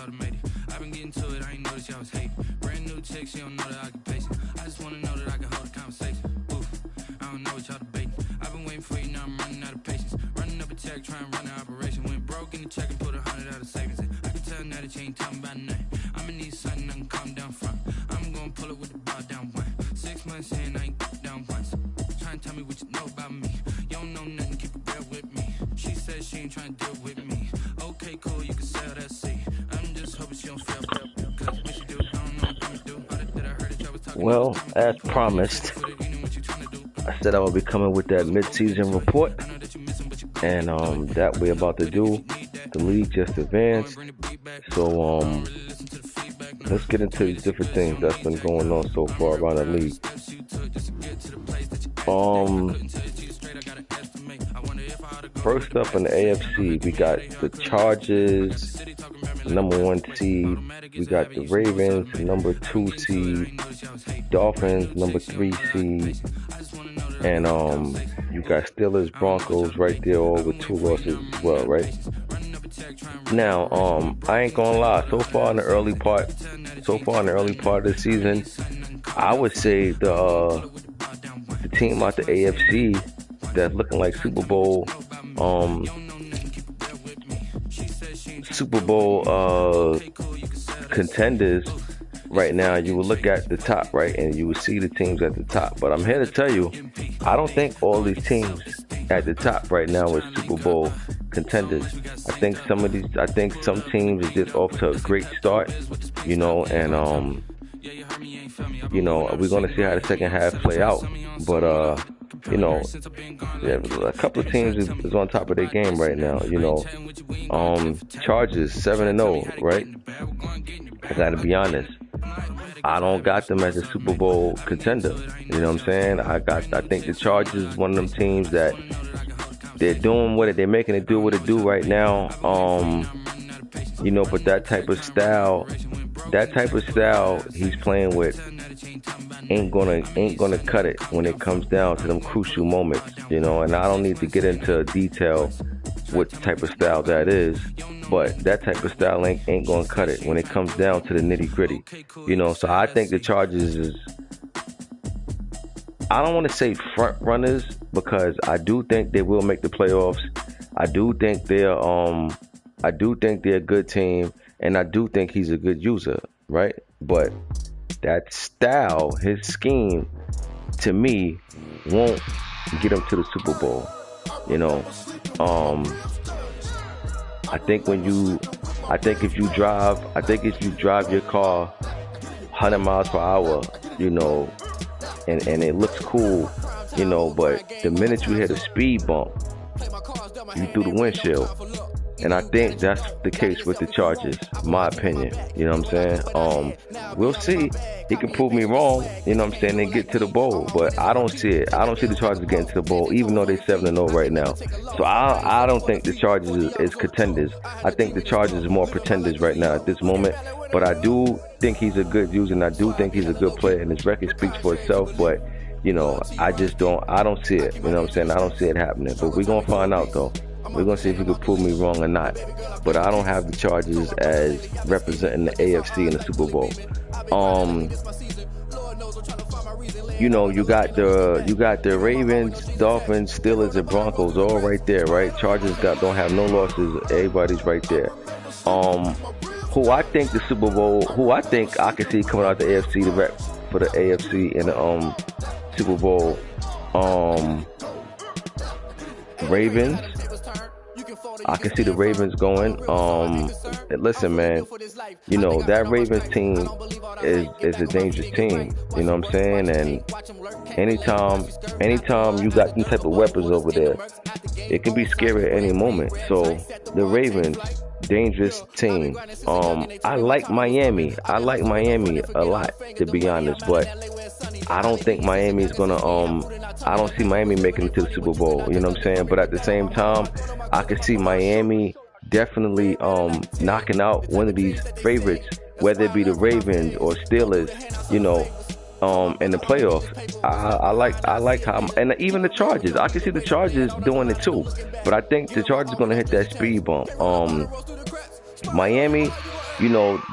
automated. I've been getting to it, I ain't noticed y'all was hating. Brand new chick, she don't know the occupation. I just wanna know that I can hold a conversation. Oof, I don't know what y'all debating. I've been waiting for you, now I'm running out of patience. Running up a check, trying to run an operation. Went broke in the check and put 100 out of savings in. I can tell now that you ain't talking about nothing. I'ma need something I can calm down from. I'm gonna pull it with the bar down one. 6 months in, I ain't down once. Trying to tell me what you know about me. You don't know nothing, keep it real with me. She said she ain't trying to deal with me. Okay, cool, you can sell that seat. I'm just hoping she don't feel real. Cause if she do, I don't know what I'm gonna do. All that I heard that y'all was talking Well, about. as promised, I said I would be coming with that mid-season report, and that we're about to do. The league just advanced, so let's get into these different things that's been going on so far around the league. First up in the AFC, we got the Chargers, #1 seed. We got the Ravens, #2 seed. Dolphins, #3 seed. And you got Steelers, Broncos right there, all with 2 losses as well, right? Now, I ain't gonna lie. So far in the early part of the season, I would say the team out the AFC that's looking like Super Bowl contenders right now. You will look at the top, right, and you will see the teams at the top. But I'm here to tell you, I don't think all these teams at the top right now are Super Bowl contenders. I think some teams are just off to a great start, and we're gonna see how the second half play out. But a couple of teams is on top of their game right now. Chargers 7-0, right? I gotta be honest. I don't got them as a Super Bowl contender. You know what I'm saying? I think the Chargers is one of them teams that they're doing what they're making it do what it do right now. But that type of style he's playing with ain't gonna cut it when it comes down to them crucial moments. And I don't need to get into detail what type of style that is, but that type of style ain't gonna cut it when it comes down to the nitty gritty. So I think the Chargers is, I don't want to say front runners, because I do think they will make the playoffs. I do think they're a good team, and I do think he's a good user, right? But that style, his scheme, to me, won't get him to the Super Bowl. I think if you drive your car 100 miles per hour, and it looks cool, but the minute you hit a speed bump, you through the windshield. And I think that's the case with the Chargers, my opinion. You know what I'm saying? We'll see. He can prove me wrong, and get to the bowl. But I don't see it. I don't see the Chargers getting to the bowl, even though they're 7-0 right now. So I don't think the Chargers is contenders. I think the Chargers are more pretenders right now at this moment. But I do think he's a good user, and I do think he's a good player, and his record speaks for itself. But, I don't see it. You know what I'm saying? I don't see it happening. But we're going to find out, though. We're going to see if he can prove me wrong or not. But I don't have the Chargers as representing the AFC in the Super Bowl. You got the Ravens, Dolphins, Steelers, and Broncos all right there, right? Chargers don't have no losses. Everybody's right there. Who I think I can see coming out the AFC, the rep for the AFC in the Super Bowl. Ravens. I can see the Ravens going. Listen, man, that Ravens team is a dangerous team. You know what I'm saying? And anytime you got these type of weapons over there, it can be scary at any moment. So the Ravens, dangerous team. I like Miami. I like Miami a lot, to be honest, but I don't think Miami's gonna I don't see Miami making it to the Super Bowl, you know what I'm saying? But at the same time, I can see Miami definitely knocking out one of these favorites, whether it be the Ravens or Steelers, in the playoffs. I like how, and even the Chargers. I can see the Chargers doing it too, but I think the Chargers gonna hit that speed bump. Miami,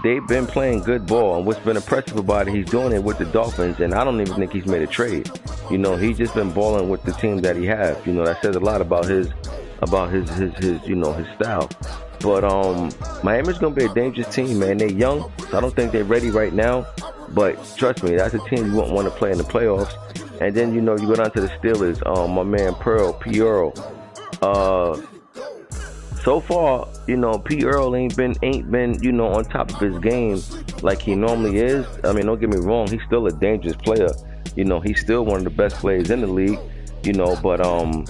they've been playing good ball, and what's been impressive about it, he's doing it with the Dolphins, and I don't even think he's made a trade. He's just been balling with the team that he has. That says a lot about his his style. But Miami's gonna be a dangerous team, man. They're young, so I don't think they're ready right now. But trust me, that's a team you won't want to play in the playoffs. And then you go down to the Steelers. My man P. Earl. So far, P. Earl ain't been on top of his game like he normally is. I mean, don't get me wrong, he's still a dangerous player. He's still one of the best players in the league. But I'm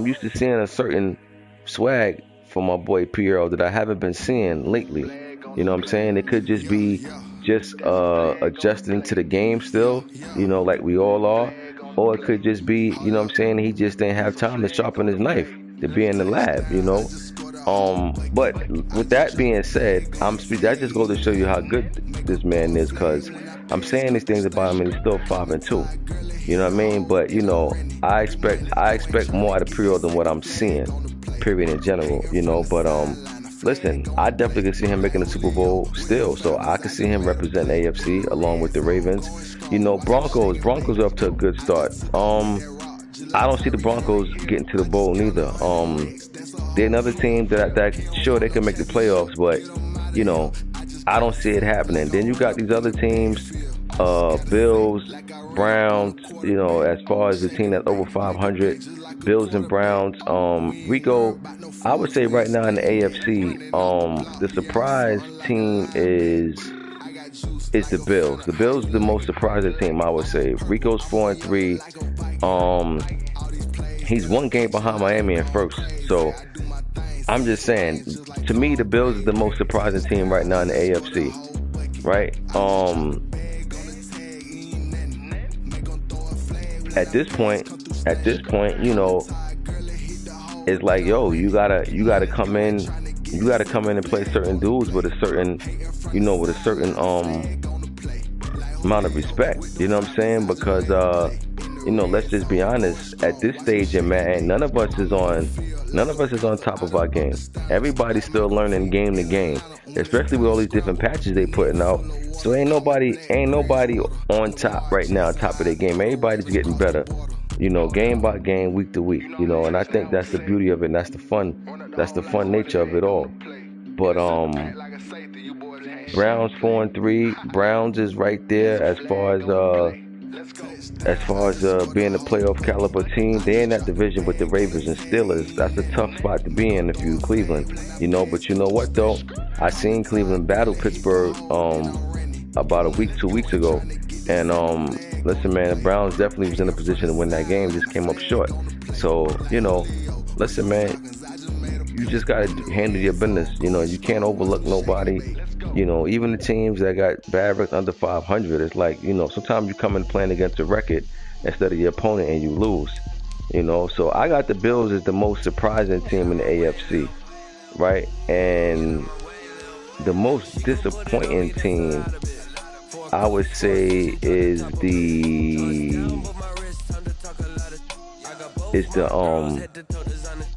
used to seeing a certain swag for my boy P. Earl that I haven't been seeing lately. What I'm saying? It could just be adjusting to the game still, like we all are. Or it could just be, what I'm saying, he just didn't have time to sharpen his knife, to be in the lab, But with that being said, that just goes to show you how good this man is, because I'm saying these things about him and he's still 5-2. You know what I mean? But I expect more out of P. Earl than what I'm seeing, period, in general. But listen, I definitely can see him making the Super Bowl still, so I can see him represent AFC along with the Ravens. Broncos are up to a good start. I don't see the Broncos getting to the bowl neither. They're another team that sure they can make the playoffs, but I don't see it happening. Then you got these other teams, Bills, Browns. As far as the team that's over 500, Bills and Browns. Rico, I would say right now in the AFC, the surprise team is the Bills. The Bills are the most surprising team, I would say. Rico's 4-3. He's one game behind Miami in first. So I'm just saying, to me, the Bills is the most surprising team right now in the AFC. Right? At this point, it's like, you gotta come in and play certain dudes with a certain amount of respect. You know what I'm saying? Because let's just be honest. At this stage, man, none of us is on top of our game. Everybody's still learning game to game, especially with all these different patches they putting out. So ain't nobody on top right now, top of their game. Everybody's getting better, game by game, week to week, and I think that's the beauty of it, and that's the fun nature of it all. But Browns 4-3. Browns is right there as far as being a playoff caliber team. They're in that division with the Ravens and Steelers. That's a tough spot to be in if you're Cleveland, But you know what though? I seen Cleveland battle Pittsburgh about 2 weeks ago, and listen, man, the Browns definitely was in a position to win that game. Just came up short. So listen, man, you just gotta handle your business. You can't overlook nobody. Even the teams that got bad records under 500, it's like, sometimes you come in playing against a record instead of your opponent and you lose. So I got the Bills as the most surprising team in the AFC, right? And the most disappointing team, I would say, is the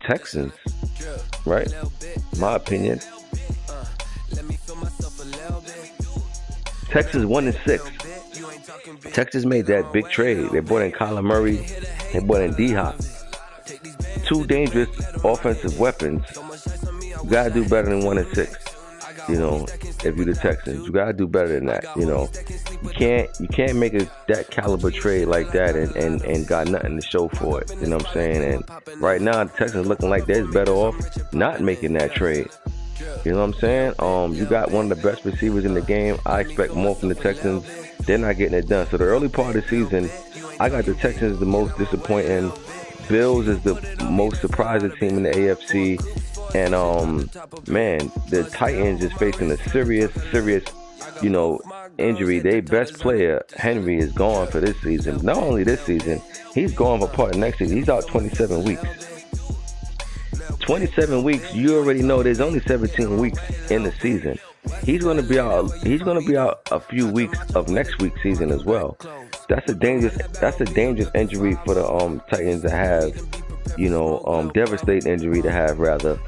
Texans, right? My opinion. Texas 1-6. Texas made that big trade. They brought in Kyler Murray. They brought in D-Hop. Two dangerous offensive weapons. You gotta do better than 1-6. If you're the Texans, you gotta do better than that. You can't make that caliber trade like that and got nothing to show for it. You know what I'm saying? And right now the Texans looking like they're better off not making that trade. You know what I'm saying? You got one of the best receivers in the game. I expect more from the Texans. They're not getting it done. So the early part of the season, I got the Texans the most disappointing. Bills is the most surprising team in the AFC. And man, the Titans is facing a serious, injury. Their best player, Henry, is gone for this season. Not only this season, he's gone for part of next season. He's out 27 weeks. 27 weeks, you already know there's only 17 weeks in the season. He's going to be out a few weeks of next week's season as well. That's a dangerous injury for the Titans to have, devastating injury to have rather.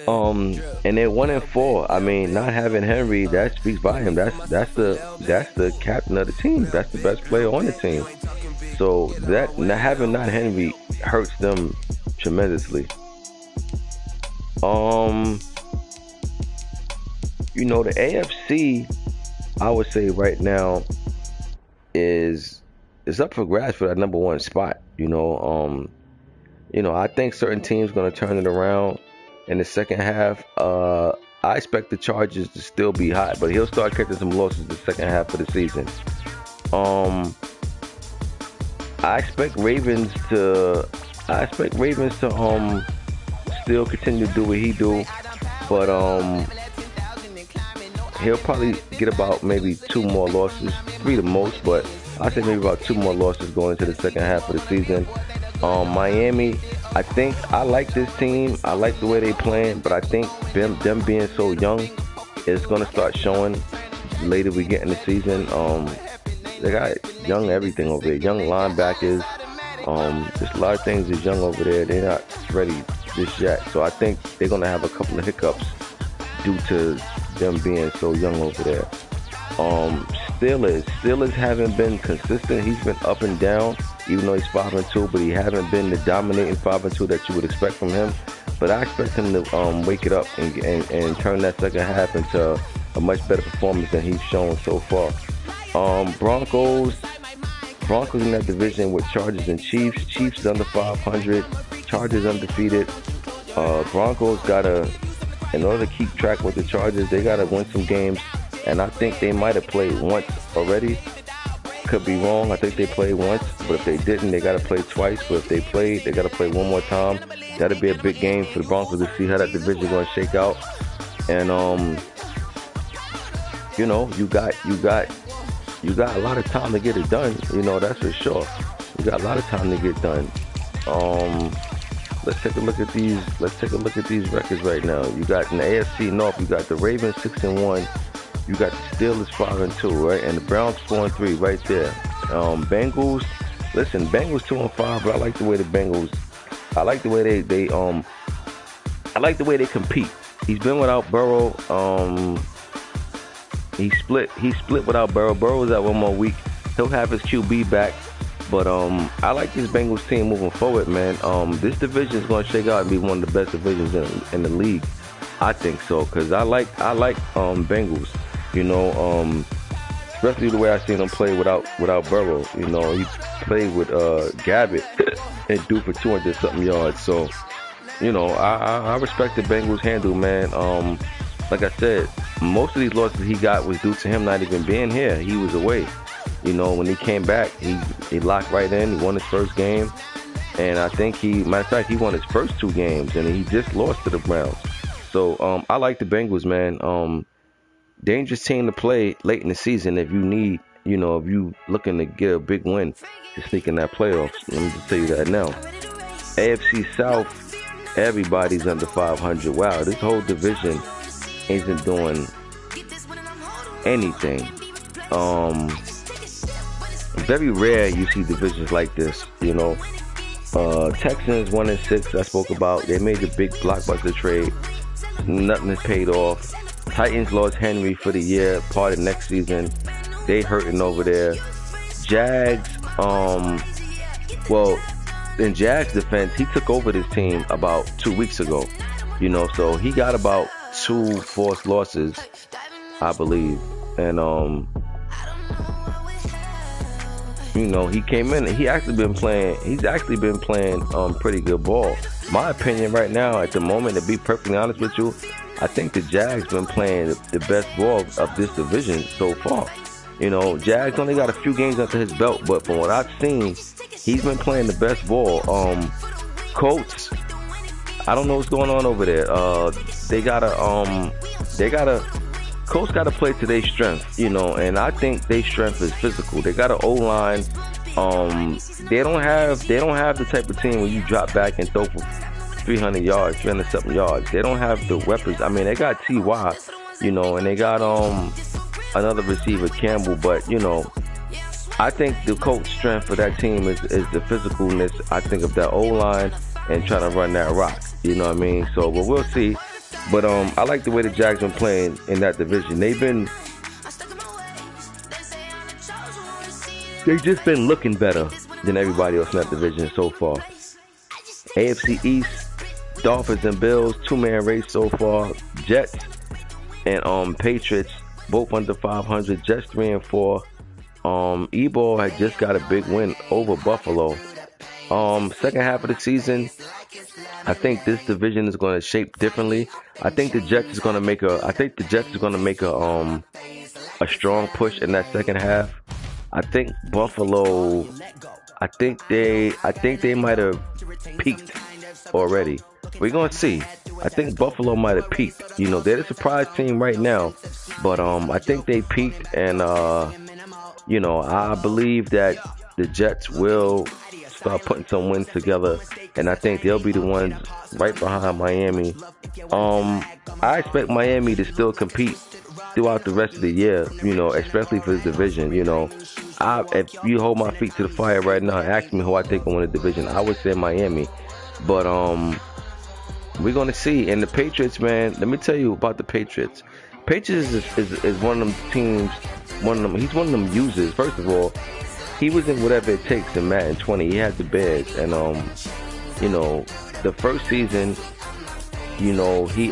And they're 1-4. I mean, not having Henry, that speaks by him. That's the captain of the team. That's the best player on the team. So that not Henry hurts them tremendously. The AFC, I would say right now is up for grabs for that number one spot. I think certain teams going to turn it around in the second half. I expect the Chargers to still be hot, but he'll start catching some losses the second half of the season. I expect Ravens to still continue to do what he do, but he'll probably get about maybe 2 more losses, 3 the most, but I say maybe about 2 more losses going into the second half of the season. Miami, I think I like this team. I like the way they playing, but I think them being so young is going to start showing later we get in the season. They got young everything over there, young linebackers. Just a lot of things is young over there. They're not ready just yet. So I think they're going to have a couple of hiccups due to them being so young over there. Steelers haven't been consistent. He's been up and down, even though he's 5-2, but he haven't been the dominating 5-2 that you would expect from him. But I expect him to wake it up and turn that second half into a much better performance than he's shown so far. Broncos in that division with Chargers and Chiefs. Chiefs under 500, Chargers undefeated. Broncos in order to keep track with the Chargers, they gotta win some games, and I think they might have played once already. Could be wrong. I think they played once, but if they didn't, they gotta play twice. But if they played, they gotta play one more time. That'll be a big game for the Broncos to see how that division is gonna shake out. And you got a lot of time to get it done. That's for sure. You got a lot of time to get done. Let's take a look at these. Let's take a look at these records right now. You got in the AFC North, you got the Ravens 6-1. You got the Steelers 5-2, right? And the Browns 4-3 right there. Bengals 2-5, but I like the way the Bengals. I like the way they I like the way they compete. He's been without Burrow. He split without Burrow. Burrow's out one more week. He'll have his QB back. But I like this Bengals team moving forward, man. This division is going to shake out and be one of the best divisions in the league. I think so, because I like Bengals. Especially the way I seen him play without Burrow. He played with Gabbett and threw for 200-something yards. So, I respect the Bengals handle, man. Like I said, most of these losses he got was due to him not even being here. He was away. When he came back, he locked right in. He won his first game. And I think matter of fact, he won his first 2 games, and he just lost to the Browns. So I like the Bengals, man. Dangerous team to play late in the season if you need, if you looking to get a big win to sneak in that playoffs. Let me just tell you that now. AFC South, everybody's under 500. Wow, this whole division isn't doing anything. Very rare you see divisions like this, Texans 1-6, I spoke about. They made the big blockbuster trade. Nothing is paid off. Titans lost Henry for the year, part of next season. They hurting over there. Jags, in Jags' defense, he took over this team about 2 weeks ago. So he got about 2 forced losses, I believe. And he came in and he's actually been playing pretty good ball. My opinion right now, at the moment, to be perfectly honest with you, I think the Jags been playing the best ball of this division so far. Jags only got a few games under his belt, but from what I've seen, he's been playing the best ball. Colts, I don't know what's going on over there. Colts gotta play to their strength, and I think their strength is physical. They got an O-line. They don't have the type of team where you drop back and throw for 300 yards, 300-something yards. They don't have the weapons. I mean, they got T.Y., and they got another receiver, Campbell, but, I think the Colts' strength for that team is the physicalness, I think, of that O-line and trying to run that rock. You know what I mean? So, but we'll see. But I like the way the Jags been playing in that division. They just been looking better than everybody else in that division so far. AFC East, Dolphins and Bills, two-man race so far. Jets and Patriots both under 500. Jets 3-4. E-Ball had just got a big win over Buffalo. Second half of the season, I think this division is going to shape differently. I think the Jets is going to make a strong push in that second half. I think Buffalo, I think they might have peaked already. We're going to see. I think Buffalo might have peaked. You know, they're the surprise team right now, but I think they peaked, and you know, I believe that the Jets will start putting some wins together, and I think they'll be the ones right behind Miami. I expect Miami to still compete throughout the rest of the year, you know, especially for this division. You know, if you hold my feet to the fire right now and ask me who I think will win the division, I would say Miami. But we're gonna see. And the Patriots, man, let me tell you about the Patriots. Patriots is one of them teams. He's one of them users. First of all, he was in Whatever It Takes in Madden 20. He had the Bears, and you know, the first season, you know, he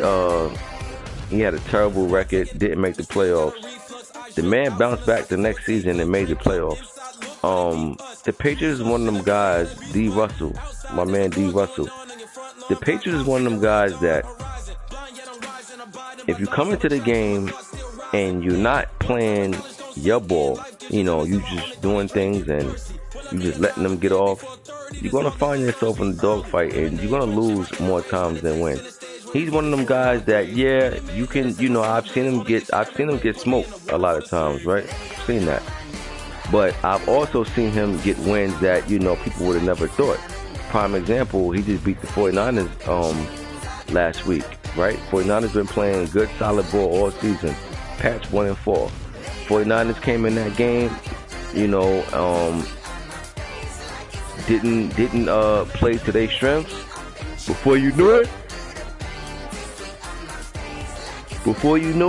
had a terrible record, didn't make the playoffs. The man bounced back the next season and made the playoffs. The Patriots is one of them guys, D. Russell, my man D. Russell. The Patriots is one of them guys that if you come into the game and you're not playing your ball, you know, you just doing things and you just letting them get off, you're going to find yourself in a dogfight and you're going to lose more times than win. He's one of them guys that, yeah, you can, you know, I've seen him get smoked a lot of times, right? I've seen that. But I've also seen him get wins that, you know, people would have never thought. Prime example, he just beat the 49ers last week, right? 49ers been playing good, solid ball all season. Pats 1-4. 49ers came in that game, you know, didn't play to their strengths. Before you knew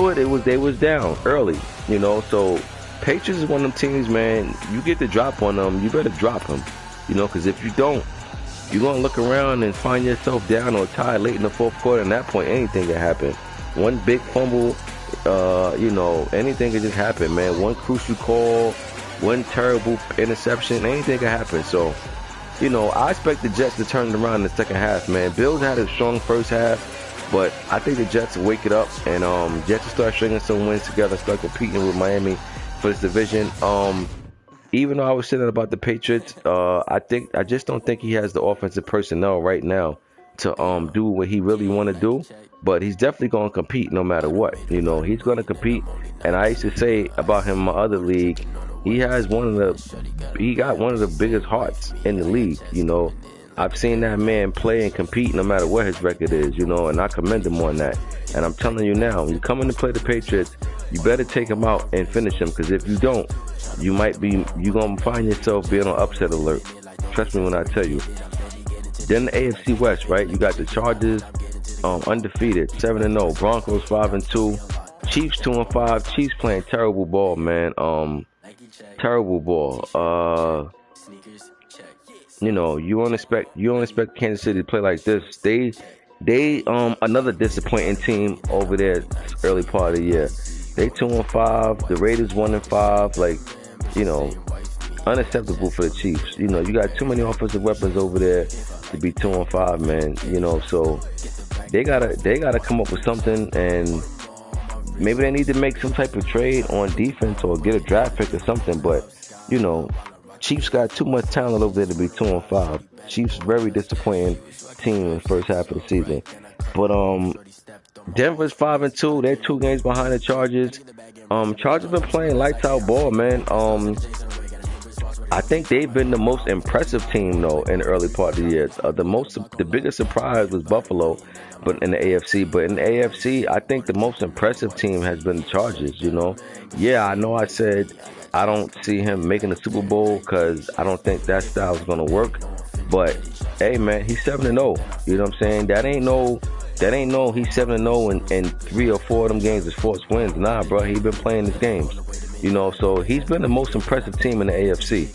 it, they was down early, you know. So Patriots is one of them teams, man. You get the drop on them, you better drop them, you know, because if you don't, you're gonna look around and find yourself down or tied late in the fourth quarter. And at that point, anything can happen. One big fumble, you know, anything can just happen, man. One crucial call, one terrible interception, anything can happen. So, you know, I expect the Jets to turn it around in the second half, man. Bills had a strong first half, but I think the Jets will wake it up and Jets will start stringing some wins together, start competing with Miami for this division. Even though I was saying about the Patriots, I just don't think he has the offensive personnel right now to do what he really want to do. But he's definitely going to compete no matter what. You know, he's going to compete. And I used to say about him in my other league, he got one of the biggest hearts in the league. You know, I've seen that man play and compete no matter what his record is, you know, and I commend him on that. And I'm telling you now, when you come in to play the Patriots, you better take him out and finish him, because if you don't, you're going to find yourself being on upset alert. Trust me when I tell you. Then the AFC West, right? You got the Chargers, undefeated, 7-0. Broncos 5-2. Chiefs 2-5. Chiefs playing terrible ball, man. Terrible ball. You know, you don't expect Kansas City to play like this. They another disappointing team over there early part of the year. They 2-5. The Raiders 1-5. Like, you know, unacceptable for the Chiefs. You know, you got too many offensive weapons over there to be 2-5, man. You know, so they gotta come up with something, and maybe they need to make some type of trade on defense or get a draft pick or something. But you know, Chiefs got too much talent over there to be 2-5. Chiefs very disappointing team in the first half of the season. But Denver's 5-2. They're 2 games behind the Chargers. Chargers been playing lights out ball, man. I think they've been the most impressive team though in the early part of the year. The biggest surprise was Buffalo, but in the AFC. But in the AFC, I think the most impressive team has been the Chargers. You know, yeah, I know I said I don't see him making the Super Bowl because I don't think that style is going to work. But Hey man, he's 7-0. You know what I'm saying? That ain't no he's 7-0 and 3 or 4 of them games is forced wins. Nah, bro, he been playing his games. You know, so he's been the most impressive team in the AFC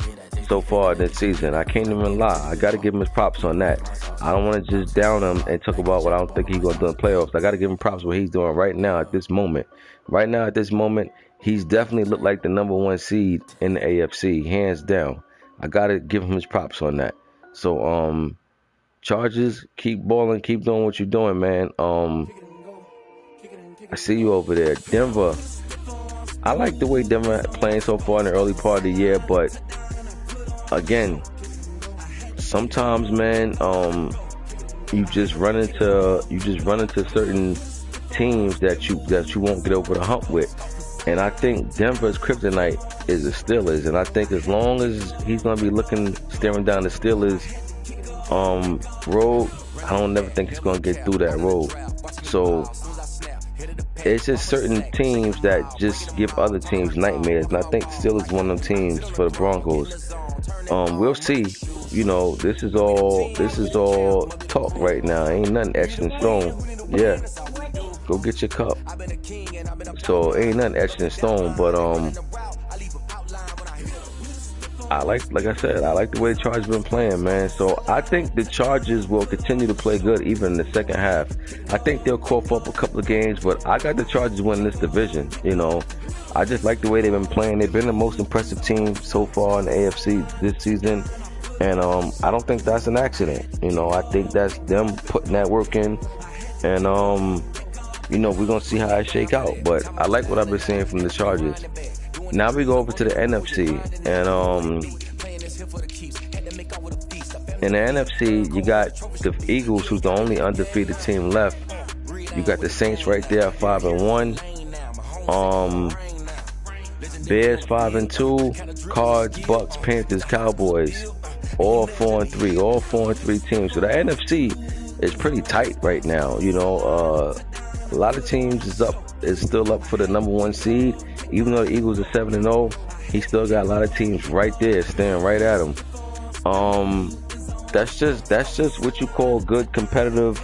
so far this season. I can't even lie. I gotta give him his props on that. I don't wanna just down him and talk about what I don't think he's gonna do in the playoffs. I gotta give him props for what he's doing right now at this moment. Right now at this moment, he's definitely looked like the number 1 seed in the AFC, hands down. I gotta give him his props on that. So Chargers, keep balling, keep doing what you're doing, man. I see you over there. Denver, I like the way Denver playing so far in the early part of the year, but again, sometimes, man, you just run into certain teams that you won't get over the hump with. And I think Denver's kryptonite is the Steelers, and I think as long as he's gonna be staring down the Steelers road, I don't never think he's gonna get through that road. So it's just certain teams that just give other teams nightmares, and I think Steelers is one of them teams for the Broncos. We'll see. You know, this is all talk right now. Ain't nothing etched in stone. Yeah, go get your cup. So ain't nothing etched in stone, but like I said, I like the way the Chargers been playing, man. So I think the Chargers will continue to play good even in the second half. I think they'll cough up a couple of games, but I got the Chargers winning this division. You know, I just like the way they've been playing. They've been the most impressive team so far in the AFC this season, and I don't think that's an accident. You know, I think that's them putting that work in, and you know, we're gonna see how it shake out. But I like what I've been seeing from the Chargers. Now we go over to the NFC, and in the NFC, you got the Eagles, who's the only undefeated team left. You got the Saints right there at 5-1. Bears 5-2. Cards, Bucks, Panthers, Cowboys, all 4-3. All 4-3 teams. So the NFC is pretty tight right now. You know, a lot of teams is still up for the number 1 seed. Even though the Eagles are 7-0, he still got a lot of teams right there staring right at him. That's just what you call good competitive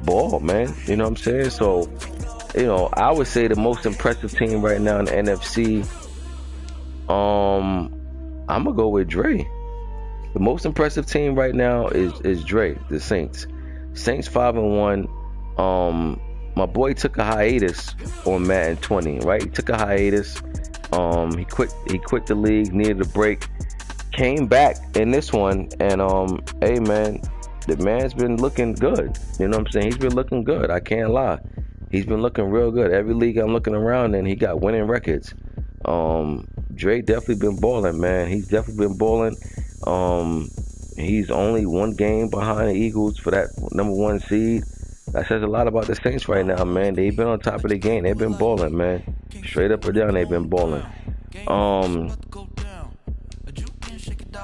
ball, man. You know what I'm saying? So, you know, I would say the most impressive team right now in the NFC, I'm gonna go with Dre. The most impressive team right now is Dre, the Saints. Saints 5-1. My boy took a hiatus on Madden 20, right? He took a hiatus. He quit the league, needed a break. Came back in this one, and hey man, the man's been looking good. You know what I'm saying? He's been looking good. I can't lie. He's been looking real good. Every league I'm looking around in, he got winning records. Dre definitely been balling, man. He's definitely been balling. He's only 1 game behind the Eagles for that number 1 seed. That says a lot about the Saints right now, man. They've been on top of the game. They've been balling, man. Straight up or down, they've been balling.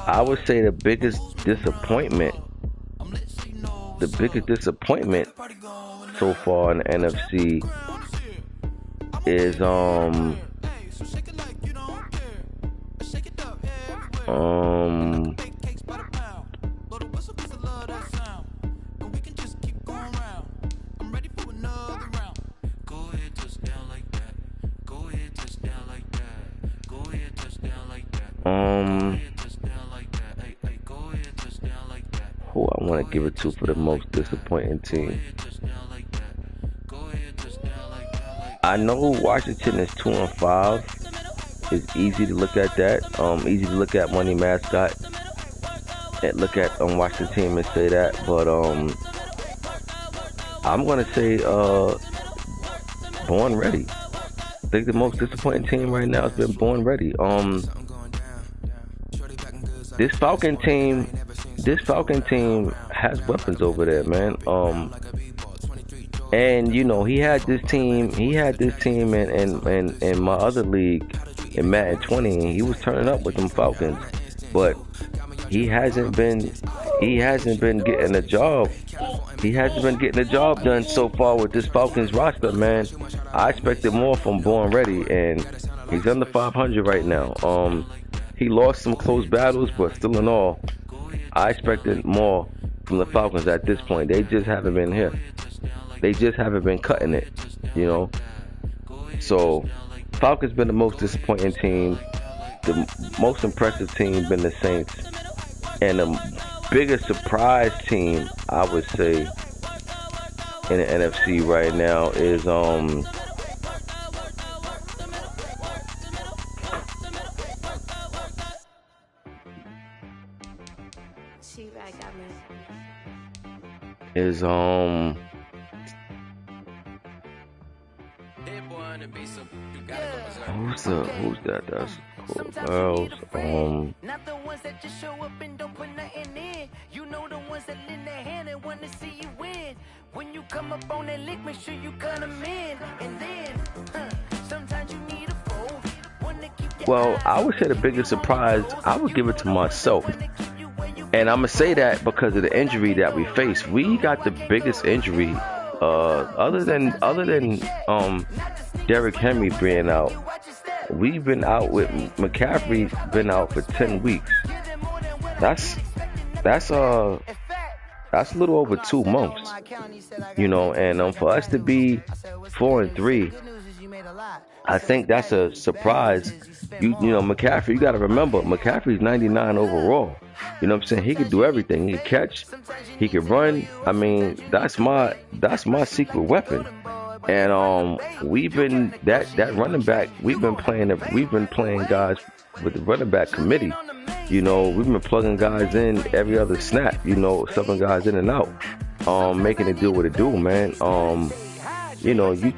I would say the biggest disappointment so far in the NFC is who I want to give it to for the most disappointing team. I know Washington is 2-5. It's easy to look at that. Easy to look at Money Mascot and look at Washington team and say that. But I'm gonna say Born Ready. I think the most disappointing team right now has been Born Ready. This Falcon team has weapons over there, man. And you know, he had this team in my other league in Madden 20, and he was turning up with them Falcons, but he hasn't been getting a job. He hasn't been getting the job done so far with this Falcons roster, man. I expected more from Born Ready, and he's under 500 right now. He lost some close battles, but still in all, I expected more from the Falcons at this point. They just haven't been here. They just haven't been cutting it, you know. So Falcons been the most disappointing team. The most impressive team been the Saints, and the biggest surprise team I would say in the NFC right now is is who's that? That's cool. Girls. Not the ones that just show up and don't put nothing in. You know the ones that lend their hand and want to see you win. When you come up on that lick, make sure you cut them in. And then, sometimes you need a fold. Well, I would say the biggest surprise, I would give it to myself. And I'm going to say that because of the injury that we faced. We got the biggest injury other than Derrick Henry being out. We've been out with McCaffrey's been out for 10 weeks. That's a little over 2 months, you know. And for us to be 4-3, I think that's a surprise. You know, McCaffrey. You got to remember, McCaffrey's 99 overall. You know what I'm saying? He could do everything. He could catch. He could run. I mean, that's my secret weapon. And we've been that running back. We've been playing guys with the running back committee. You know, we've been plugging guys in every other snap. You know, subbing guys in and out, making it do what it do, man. You know, you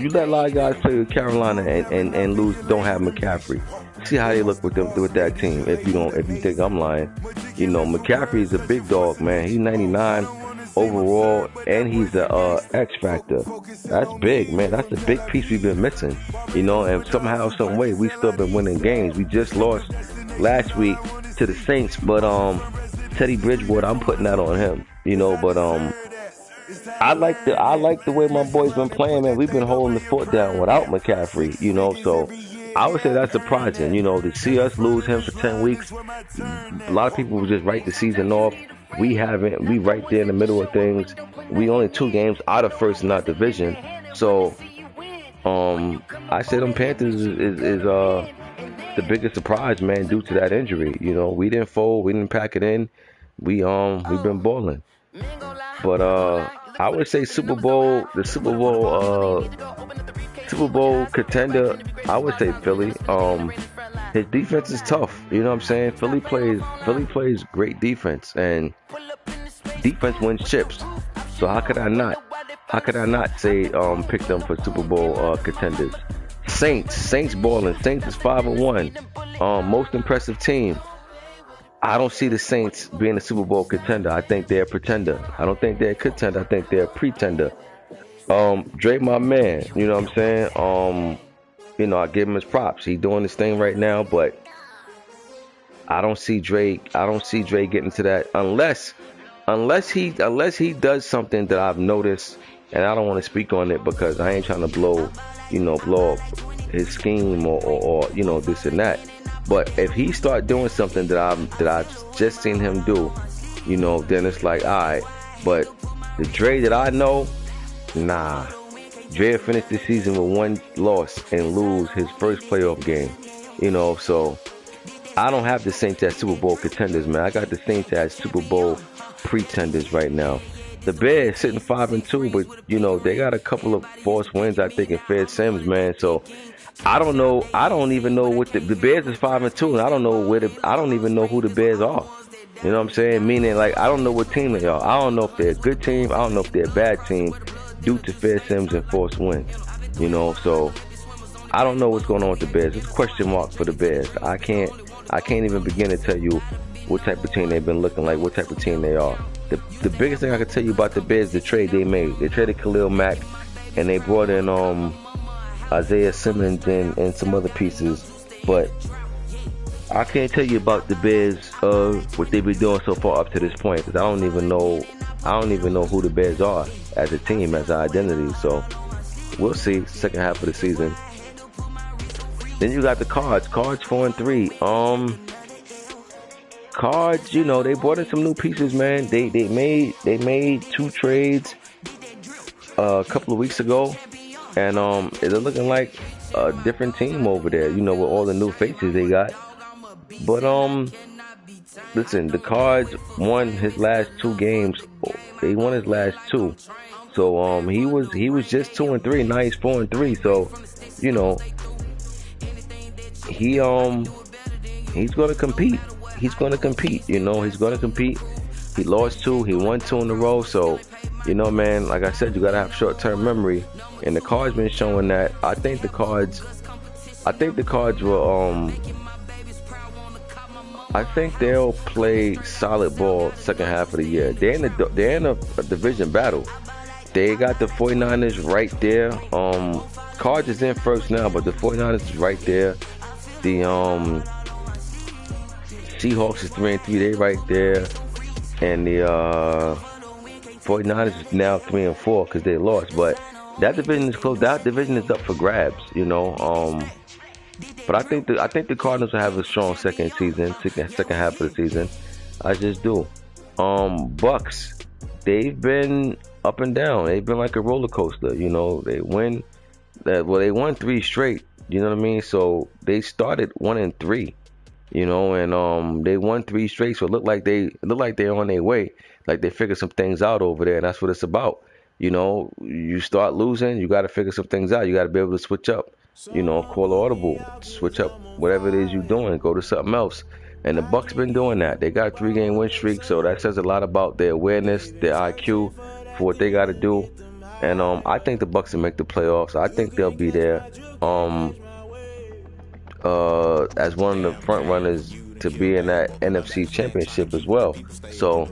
let a lot of guys play with Carolina and lose. Don't have McCaffrey. See how they look with that team. If you think I'm lying, you know, McCaffrey's a big dog, man. He's 99 overall, and he's the X factor. That's big, man. That's a big piece we've been missing, you know. And somehow, some way, we still been winning games. We just lost last week to the Saints, but Teddy Bridgewater, I'm putting that on him, you know. But I like the way my boys been playing, man. We've been holding the fort down without McCaffrey, you know. So I would say that's surprising, you know, to see us lose him for 10 weeks. A lot of people would just write the season off. We haven't. We right there in the middle of things. We only 2 games out of first in our division. So I say them Panthers is the biggest surprise, man, due to that injury. You know, we didn't fold, we didn't pack it in. We've been balling. But I would say Super Bowl contender, I would say Philly. His defense is tough, you know what I'm saying? Philly plays great defense, and defense wins chips. So how could I not say pick them for Super Bowl contenders? Saints balling. Saints is 5-1. Most impressive team. I don't see the Saints being a Super Bowl contender. I think they're a pretender. I don't think they're a contender. I think they're a pretender. Drake, my man, you know what I'm saying? You know, I give him his props. He's doing his thing right now, but I don't see Drake getting to that unless he does something that I've noticed, and I don't want to speak on it because I ain't trying to blow up his scheme or you know, this and that. But if he start doing something that I've just seen him do, you know, then it's like, all right. But the Dre that I know, nah. Dre finished the season with 1 loss and lose his first playoff game, you know. So I don't have the Saints as Super Bowl contenders, man. I got the Saints as Super Bowl pretenders right now. The Bears sitting 5-2, but you know they got a couple of forced wins, I think, in Fred Sims, man. So I don't know. I don't even know what the Bears is 5-2, and I don't know I don't even know who the Bears are. You know what I'm saying? Meaning, like, I don't know what team they are. I don't know if they're a good team. I don't know if they're a bad team due to Fred Sims and forced wins. You know, so I don't know what's going on with the Bears. It's a question mark for the Bears. I can't even begin to tell you what type of team they've been looking like, what type of team they are. The biggest thing I can tell you about the Bears is the trade they made. They traded Khalil Mack, and they brought in Isaiah Simmons and some other pieces. But I can't tell you about the Bears what they've been doing so far up to this point, because I don't even know who the Bears are as a team, as an identity. So we'll see second half of the season. Then you got the Cards 4-3. Cards, you know, they brought in some new pieces, man. They made 2 trades a couple of weeks ago, and they're looking like a different team over there. You know, with all the new faces they got. But listen, the Cards won his last 2 games. They won his last 2. So he was just 2-3. Now he's 4-3. So, you know, he's gonna compete. He's gonna compete. You know, he's gonna compete. He lost 2. He won 2 in a row. So, you know, man, like I said, you gotta have short-term memory. And the Cards been showing that. I think the Cards will I think they'll play solid ball second half of the year. They're in a division battle. They got the 49ers right there. Cards is in first now, but the 49ers is right there. The Seahawks is 3-3. They right there. And the 49ers is now 3-4 because they lost. But that division is close. That division is up for grabs, you know. But I think the Cardinals will have a strong second half of the season. I just do. Bucks, they've been up and down. They've been like a roller coaster. You know, they won 3 straight. You know what I mean? So they started 1-3. You know, and they won 3 straight. So it looked like they're on their way. Like they figured some things out over there, and that's what it's about. You know, you start losing, you got to figure some things out. You got to be able to switch up. You know, call audible, switch up whatever it is you're doing, go to something else. And the Bucks been doing that. They got a 3-game win streak, so that says a lot about their awareness, their IQ for what they got to do. And I think the Bucks will make the playoffs. I think they'll be there as one of the front runners to be in that NFC Championship as well. So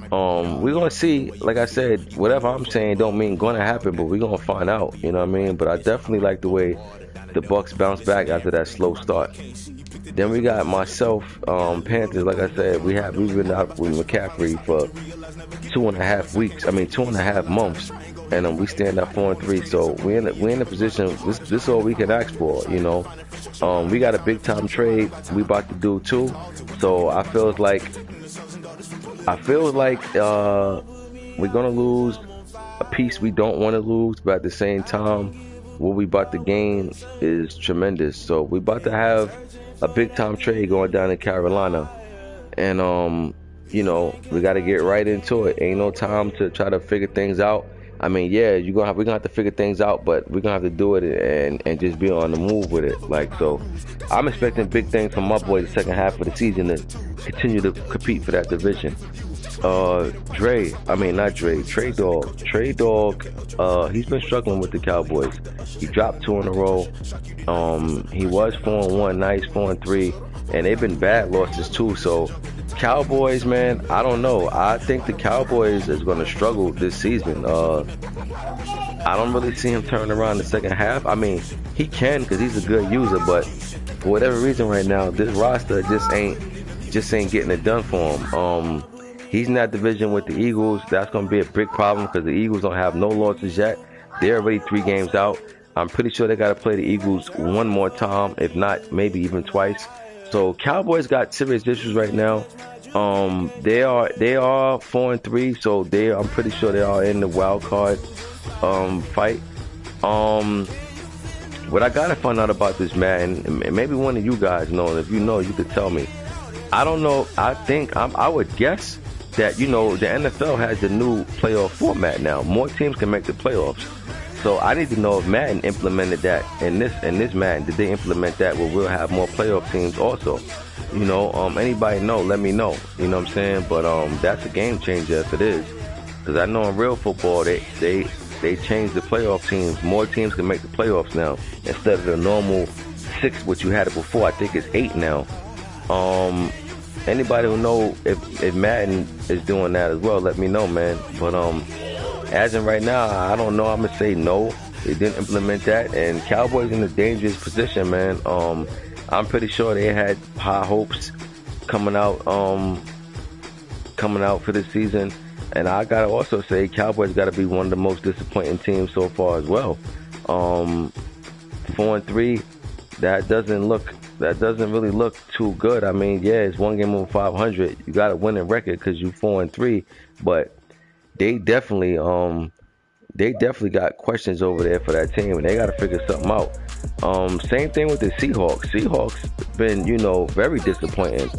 we're gonna see. Like I said, whatever I'm saying don't mean gonna happen, but we're gonna find out. You know what I mean? But I definitely like the way the Bucks bounced back after that slow start. Then we got myself, Panthers. Like I said, we've been out with McCaffrey for 2.5 months, and we stand at 4-3. So we're in a position. This is all we can ask for. You know, we got a big time trade we about to do too. So I feel like we're gonna lose a piece we don't want to lose, but at the same time, what we about to gain is tremendous. So we about to have a big time trade going down in Carolina, and you know, we got to get right into it. Ain't no time to try to figure things out. I mean, yeah, we're gonna have to figure things out, but we're gonna have to do it and just be on the move with it. Like, so I'm expecting big things from my boys the second half of the season to continue to compete for that division. Trey Dog, he's been struggling with the Cowboys. He dropped 2 in a row. He was 4-1, now he's 4-3, and they've been bad losses too. So Cowboys, man, I don't know. I think the Cowboys is going to struggle this season. I don't really see him turning around the second half. I mean, he can because he's a good user, but for whatever reason right now, this roster just ain't getting it done for him. He's in that division with the Eagles. That's going to be a big problem because the Eagles don't have no losses yet. They're already 3 games out. I'm pretty sure they got to play the Eagles one more time, if not maybe even twice. So Cowboys got serious issues right now. They are 4-3, so I'm pretty sure they are in the wild card fight. What I gotta find out about this, man, and maybe one of you guys know, and if you know, you could tell me. I don't know. I would guess that, you know, the NFL has the new playoff format now. More teams can make the playoffs. So I need to know if Madden implemented that in this Madden. Did they implement that where we'll have more playoff teams also? You know, anybody know, let me know. You know what I'm saying? But that's a game changer if it is. Because I know in real football, they changed the playoff teams. More teams can make the playoffs now. Instead of the normal 6, which you had it before, I think it's 8 now. Anybody who know if Madden is doing that as well, let me know, man. But as in right now, I don't know. I'm gonna say no. They didn't implement that, and Cowboys in a dangerous position, man. I'm pretty sure they had high hopes coming out for this season, and I gotta also say Cowboys gotta be one of the most disappointing teams so far as well. 4-3, that doesn't look that doesn't really look too good. I mean, yeah, it's one game over 500. You got a winning record because you 4-3, but they definitely got questions over there for that team, and they got to figure something out. Same thing with the Seahawks. Seahawks been, very disappointing.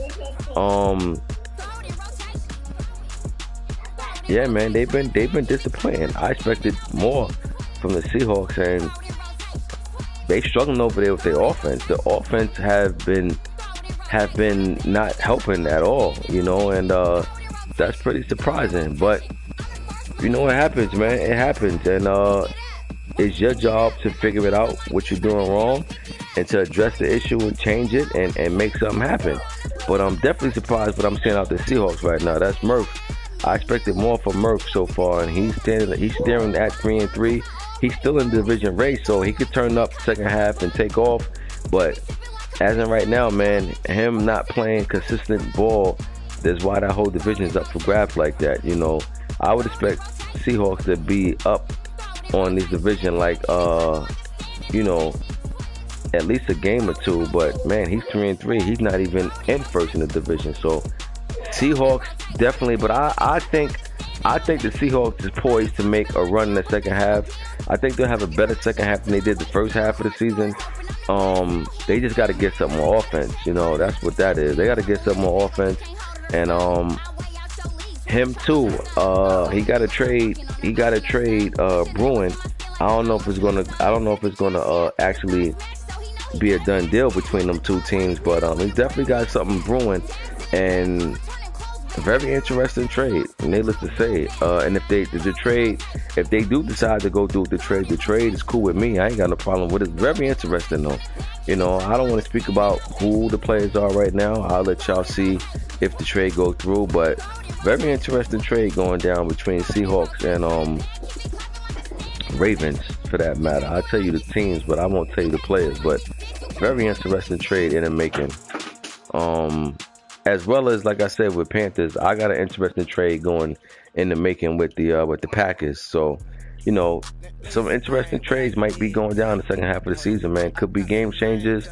Yeah, man, they've been disappointing. I expected more from the Seahawks, and they struggling over there with their offense. The offense have been not helping at all, and that's pretty surprising. But you know what happens, man? It happens, and it's your job to figure it out, what you're doing wrong, and to address the issue and change it and make something happen. But I'm definitely surprised what I'm seeing out the Seahawks right now. That's Murph. I expected more from Murph so far, and he's staring at 3-3. He's still in the division race, so he could turn up second half and take off. But as of right now, man, him not playing consistent ball, that's why that whole division is up for grabs like that. I would expect Seahawks to be up on this division like, at least a game or two. But man, he's 3-3. He's not even in first in the division. So Seahawks definitely, but I think the Seahawks is poised to make a run in the second half. I think they'll have a better second half than they did the first half of the season. They just got to get some more offense. That's what that is. They got to get some more offense, and him too. He got to trade. Bruin. I don't know if it's gonna actually be a done deal between them two teams, but he's definitely got something brewing, and a very interesting trade, needless to say. And if they do decide to go through the trade is cool with me. I ain't got no problem with it. It's very interesting though. I don't want to speak about who the players are right now. I'll let y'all see if the trade goes through. But very interesting trade going down between Seahawks and Ravens, for that matter. I'll tell you the teams, but I won't tell you the players. But very interesting trade in the making. As well as, like I said, with Panthers, I got an interesting trade going in the making with the Packers. So, some interesting trades might be going down the second half of the season, man. Could be game changers.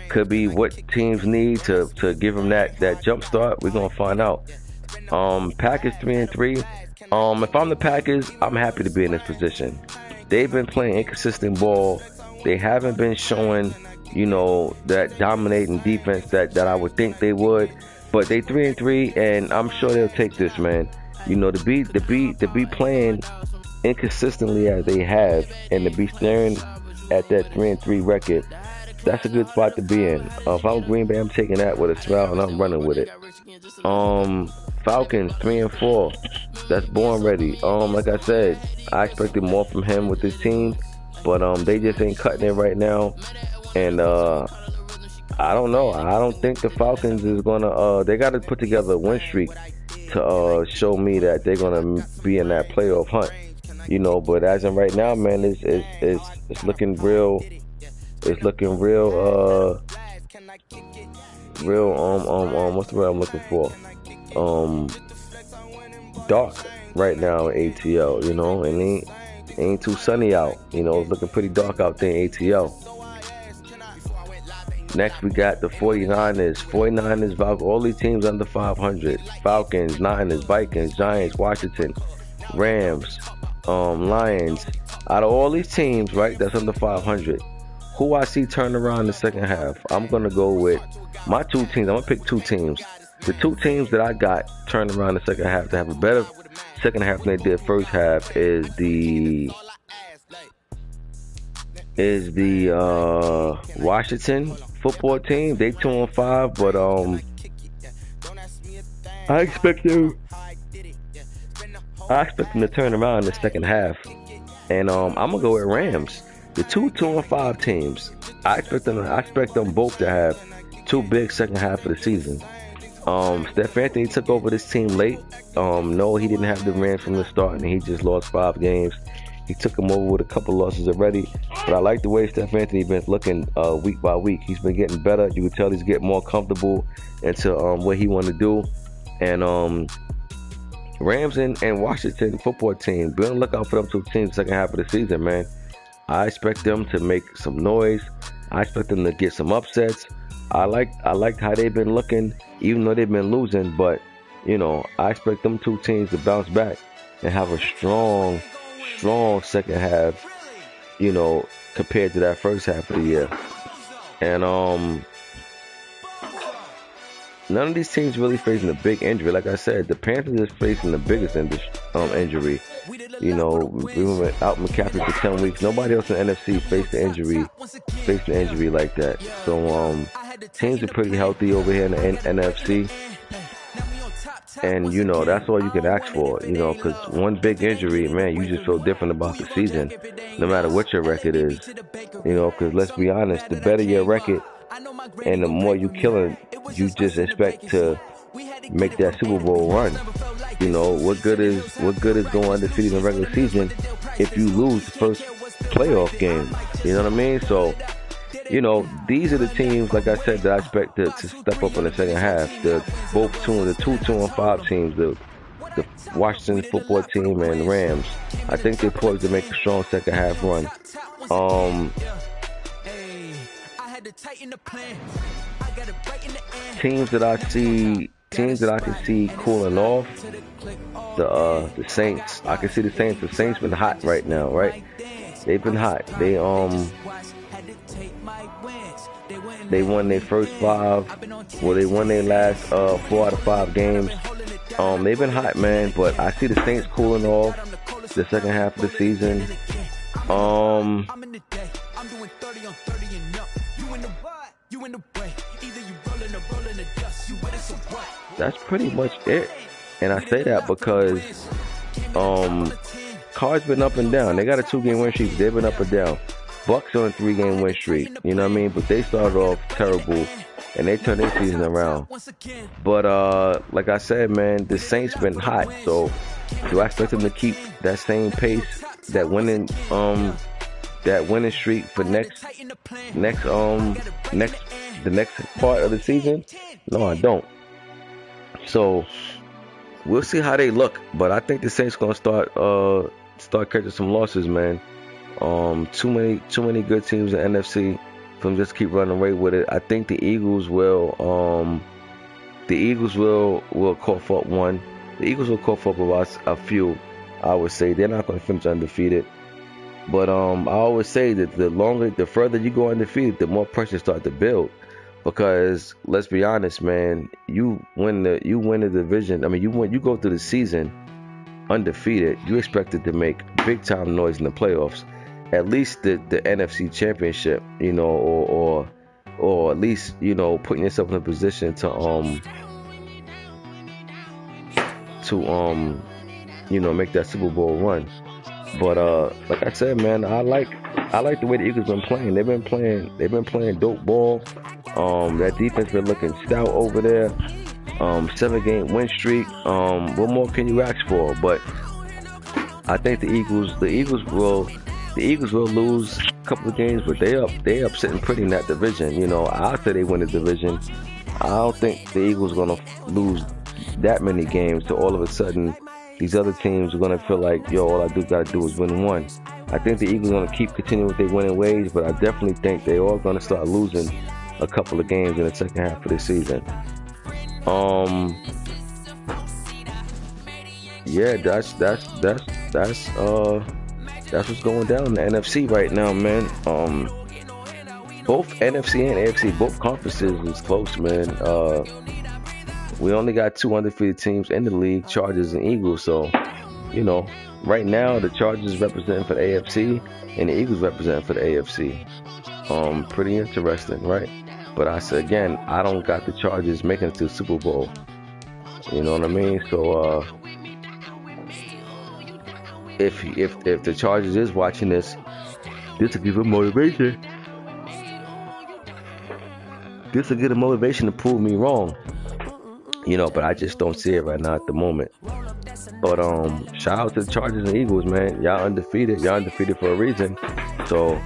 Could be what teams need to give them that jump start. We're gonna find out. Packers 3-3. If I'm the Packers, I'm happy to be in this position. They've been playing inconsistent ball. They haven't been showing, that dominating defense that I would think they would. But they 3-3, and I'm sure they'll take this, man. To be playing inconsistently as they have, and to be staring at that 3-3 record, that's a good spot to be in. If I'm Green Bay, I'm taking that with a smile and I'm running with it. Falcons 3-4. That's born ready. Like I said, I expected more from him with this team, but they just ain't cutting it right now, and I don't know. I don't think the Falcons is gonna. They got to put together a win streak to show me that they're gonna be in that playoff hunt. But as of right now, man, it's looking real. It's looking real. What's the word I'm looking for? Dark right now in ATL. And it ain't too sunny out. It's looking pretty dark out there in ATL. Next, we got the 49ers, Falcons, all these teams under 500. Falcons, Niners, Vikings, Giants, Washington, Rams, Lions. Out of all these teams, right, that's under 500, who I see turn around in the second half, I'm going to go with my two teams. I'm going to pick two teams. The two teams that I got turn around the second half to have a better second half than they did first half is the Washington football team. They 2-5, but I expect them to turn around in the second half, and I'm gonna go with Rams. The 2-5 teams. I expect them both to have two big second half of the season. Steph Anthony took over this team late. No, he didn't have the Rams from the start, and he just lost 5 games. He took him over with a couple losses already, but I like the way Steph Anthony been looking week by week. He's been getting better. You can tell he's getting more comfortable into what he want to do. And Rams and Washington football team, be on the lookout for them two teams second half of the season, man. I expect them to make some noise. I expect them to get some upsets. I like how they've been looking, even though they've been losing. But I expect them two teams to bounce back and have a strong, strong second half. Compared to that first half of the year. And none of these teams really facing a big injury. Like I said, the Panthers is facing the biggest injury. We went out McCaffrey for 10 weeks. Nobody else in the NFC faced an injury like that. So teams are pretty healthy over here in the NFC. And that's all you can ask for, because one big injury, man, you just feel different about the season, no matter what your record is, because let's be honest, the better your record and the more you killing, you just expect to make that Super Bowl run. What good is going undefeated in the regular season if you lose the first playoff game? You know what I mean? So, these are the teams, like I said, that I expect to step up in the second half. The 2-5 teams, the Washington football team and Rams. I think they're poised to make a strong second half run. Teams that I can see cooling off. The Saints. I can see the Saints. The Saints been hot right now, right? They've been hot. They won their first 5. Well, they won their last 4 out of 5 games. They've been hot, man. But I see the Saints cooling off the second half of the season. That's pretty much it. And I say that because Cards been up and down. They got a 2-game win streak. They've been up and down. Bucks on a 3-game win streak. You know what I mean? But they started off terrible, and they turned their season around. But like I said, man, the Saints been hot. So do I expect them to keep that same pace, that winning streak for the next part of the season? No, I don't. So we'll see how they look. But I think the Saints gonna start catching some losses, man. Too many good teams in NFC for them just keep running away with it. I think the Eagles will cough up one. The Eagles will cough up about a few. I would say they're not going to finish undefeated. But I always say that the further you go undefeated, the more pressure starts to build. Because let's be honest, man, you win the division. I mean, you go through the season undefeated. You expected to make big time noise in the playoffs, at least the NFC Championship, or at least putting yourself in a position to make that Super Bowl run. But like I said, man, I like the way the Eagles been playing. They've been playing dope ball. That defense been looking stout over there. 7-game win streak. What more can you ask for? But I think the Eagles will lose a couple of games, but they up sitting pretty in that division. I'll say they win the division. I don't think the Eagles gonna lose that many games to all of a sudden these other teams are gonna feel like, all I gotta do is win one. I think the Eagles are gonna keep continuing with their winning ways, but I definitely think they all gonna start losing a couple of games in the second half of the season. Yeah, that's what's going down in the NFC right now, man. Both NFC and AFC, both conferences is close, man. We only got 2 undefeated teams in the league, Chargers and Eagles. So, right now the Chargers representing for the AFC and the Eagles representing for the AFC. Pretty interesting, right? But I said again, I don't got the Chargers making it to the Super Bowl. You know what I mean? So if the Chargers is watching this will give them motivation. This will get a motivation to prove me wrong. But I just don't see it right now at the moment. But shout out to the Chargers and Eagles, man. Y'all undefeated. Y'all undefeated for a reason. So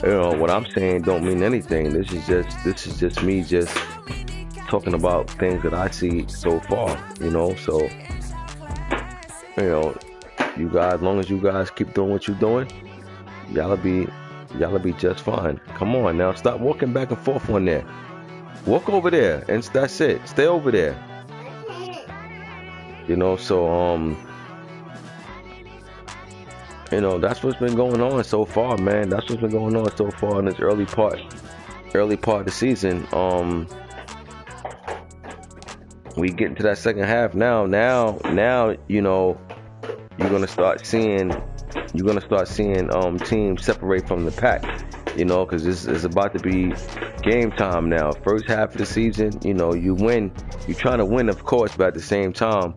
what I'm saying don't mean anything. This is just me just talking about things that I see so far. So you guys, as long as you guys keep doing what you're doing, y'all be Y'all'll be just fine. Come on now, stop walking back and forth on there. Walk over there, and that's it. Stay over there. So that's what's been going on so far, man. That's what's been going on so far in this early part of the season. We get into that second half now. Now, you're gonna start seeing teams separate from the pack. Because this is about to be game time now. First half of the season, you win. You're trying to win, of course, but at the same time,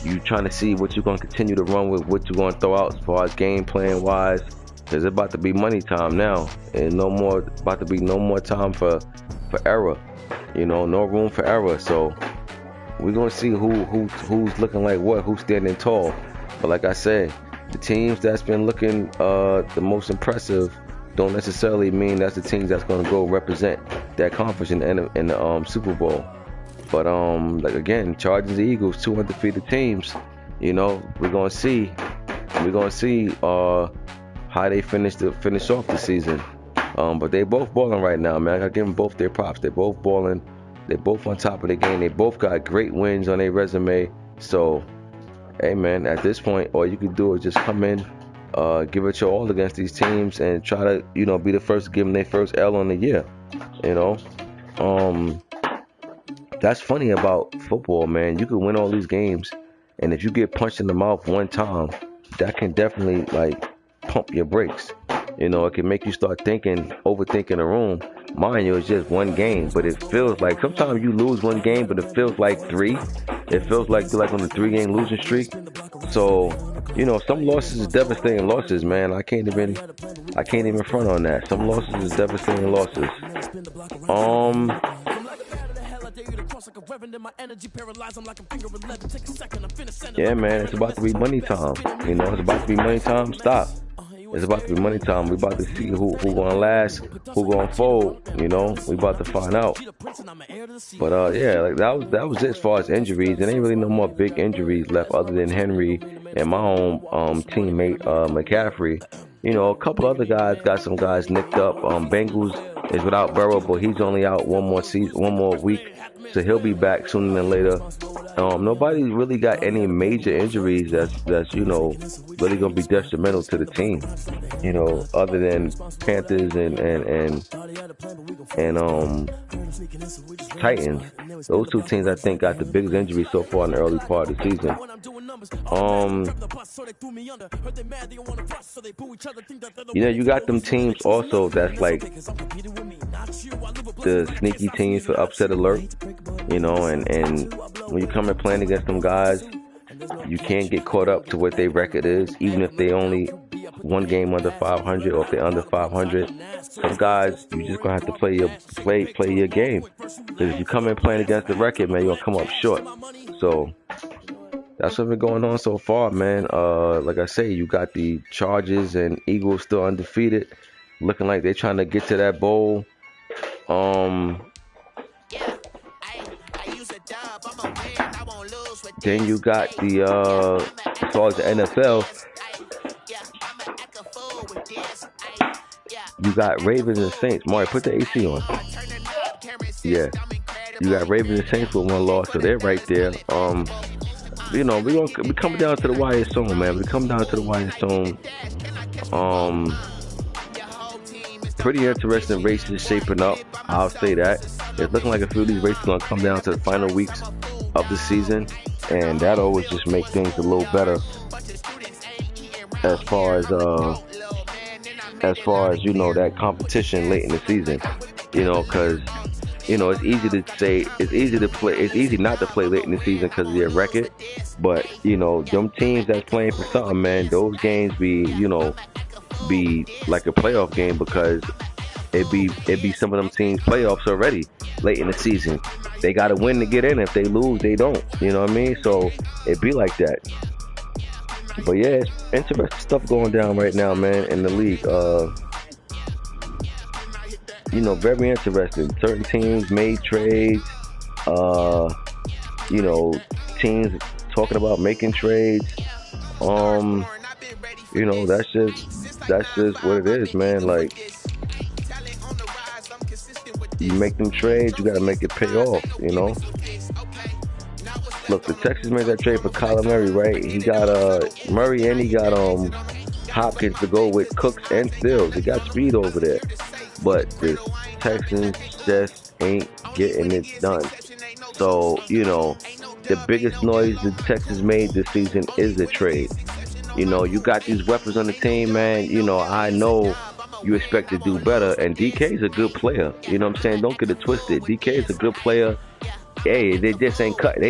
you trying to see what you're going to continue to run with, what you're going to throw out as far as game plan wise. Because it's about to be money time now, and no more time for error. No room for error. So we're gonna see who's looking like what, who's standing tall. But like I said, the teams that's been looking the most impressive don't necessarily mean that's the teams that's gonna go represent that conference in the Super Bowl. But like again, Chargers and Eagles, two undefeated teams. We're gonna see how they finish off the season. But they both balling right now, man. I gotta give them both their props. They're both balling. They're both on top of the game. They both got great wins on their resume. So, hey, man, at this point, all you can do is just come in, give it your all against these teams, and try to, be the first to give them their first L on the year. That's funny about football, man. You can win all these games, and if you get punched in the mouth one time, that can definitely pump your brakes. It can make you start overthinking the room. Mind you, it's just one game, but it feels like sometimes you lose one game, but it feels like three. It feels like you're on a 3-game losing streak. So, some losses is devastating losses, man. I can't even front on that. Some losses is devastating losses. Yeah, man, it's about to be money time. It's about to be money time. Stop. It's about to be money time. We about to see who gonna last, who gonna fold. We about to find out. But yeah, that was it as far as injuries. There ain't really no more big injuries left other than Henry and my own teammate McCaffrey. A couple other guys got some guys nicked up. Bengals is without Burrow, but he's only out one more week, so he'll be back sooner than later. Nobody really got any major injuries that's really gonna be detrimental to the team. Other than Panthers and Titans. Those two teams I think got the biggest injuries so far in the early part of the season. You got them teams also that's like the sneaky teams for upset alert. And when you come and playing against them guys, you can't get caught up to what their record is, even if they only one game under 500 or if they're under 500. Some guys, you just gonna have to play your game. Because if you come in playing against the record, man, you're gonna come up short. So that's what's been going on so far, man. Like I say, you got the Chargers and Eagles still undefeated, looking like they're trying to get to that bowl. Then you got the as far as the NFL, you got Ravens and Saints. Mari, put the AC on. Yeah, you got Ravens and Saints with one loss, so they're right there. We coming down to the wire soon, man. We come down to the wire soon. Pretty interesting races shaping up. I'll say that. It's looking like a few of these races are gonna come down to the final weeks of the season, and that always just make things a little better as far as that competition late in the season. Because it's easy not to play late in the season because of their record, but them teams that's playing for something, man, those games be like a playoff game, because it be some of them teams playoffs already late in the season. They got to win to get in. If they lose, they don't. You know what I mean? So it be like that. But yeah, it's interesting stuff going down right now, man, in the league. Very interesting. Certain teams made trades. Teams talking about making trades. That's just what it is, man. Like, you make them trades, you got to make it pay off, you know. Look, the Texans made that trade for Kyler Murray, right? He got Murray and he got Hopkins to go with Cooks and Stills. He got speed over there, but the Texans just ain't getting it done. So you know, the biggest noise the Texans made this season is the trade. You know, you got these weapons on the team, man. You know, I know you expect to do better, and DK is a good player. You know what I'm saying? Don't get it twisted. DK is a good player. Hey, they just ain't cutting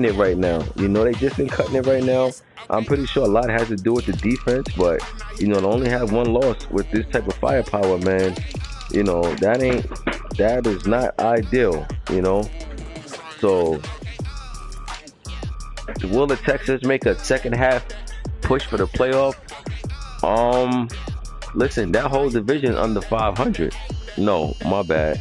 it right now. You know, they just ain't cutting it right now. I'm pretty sure a lot has to do with the defense, but you know, to only have one loss with this type of firepower, man, you know, that is not ideal, you know. So will the Texans make a second half push for the playoff? Listen, that whole division under 500. No, my bad.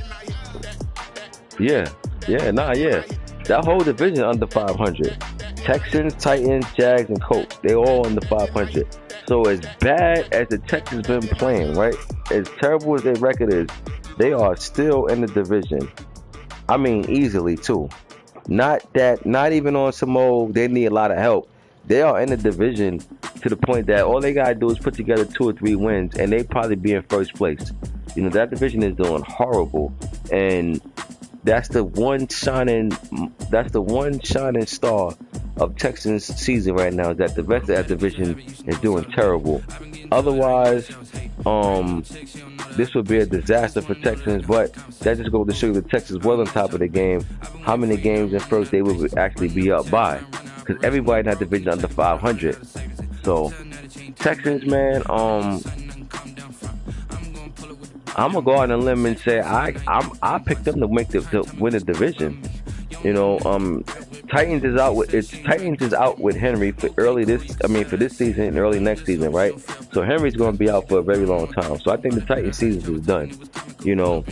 Yeah. That whole division under 500. Texans, Titans, Jags, and Colts, they all under 500. So as bad as the Texans been playing, right? As terrible as their record is, they are still in the division. I mean, easily too. Not even on some old, they need a lot of help. They are in the division to the point that all they gotta do is put together 2 or 3 wins, and they probably be in first place. You know, that division is doing horrible, and that's the one shining star of Texans season right now, is that the rest of that division is doing terrible. Otherwise, this would be a disaster for Texans, but that just goes to show you the Texans was on top of the game, how many games in first they would actually be up by, because everybody in that division under 500. So Texans, man, I'm gonna go out on a limb and say I picked them to win the division. You know, Titans is out with Henry for this season and early next season, right? So Henry's gonna be out for a very long time. So I think the Titans season is done. You know,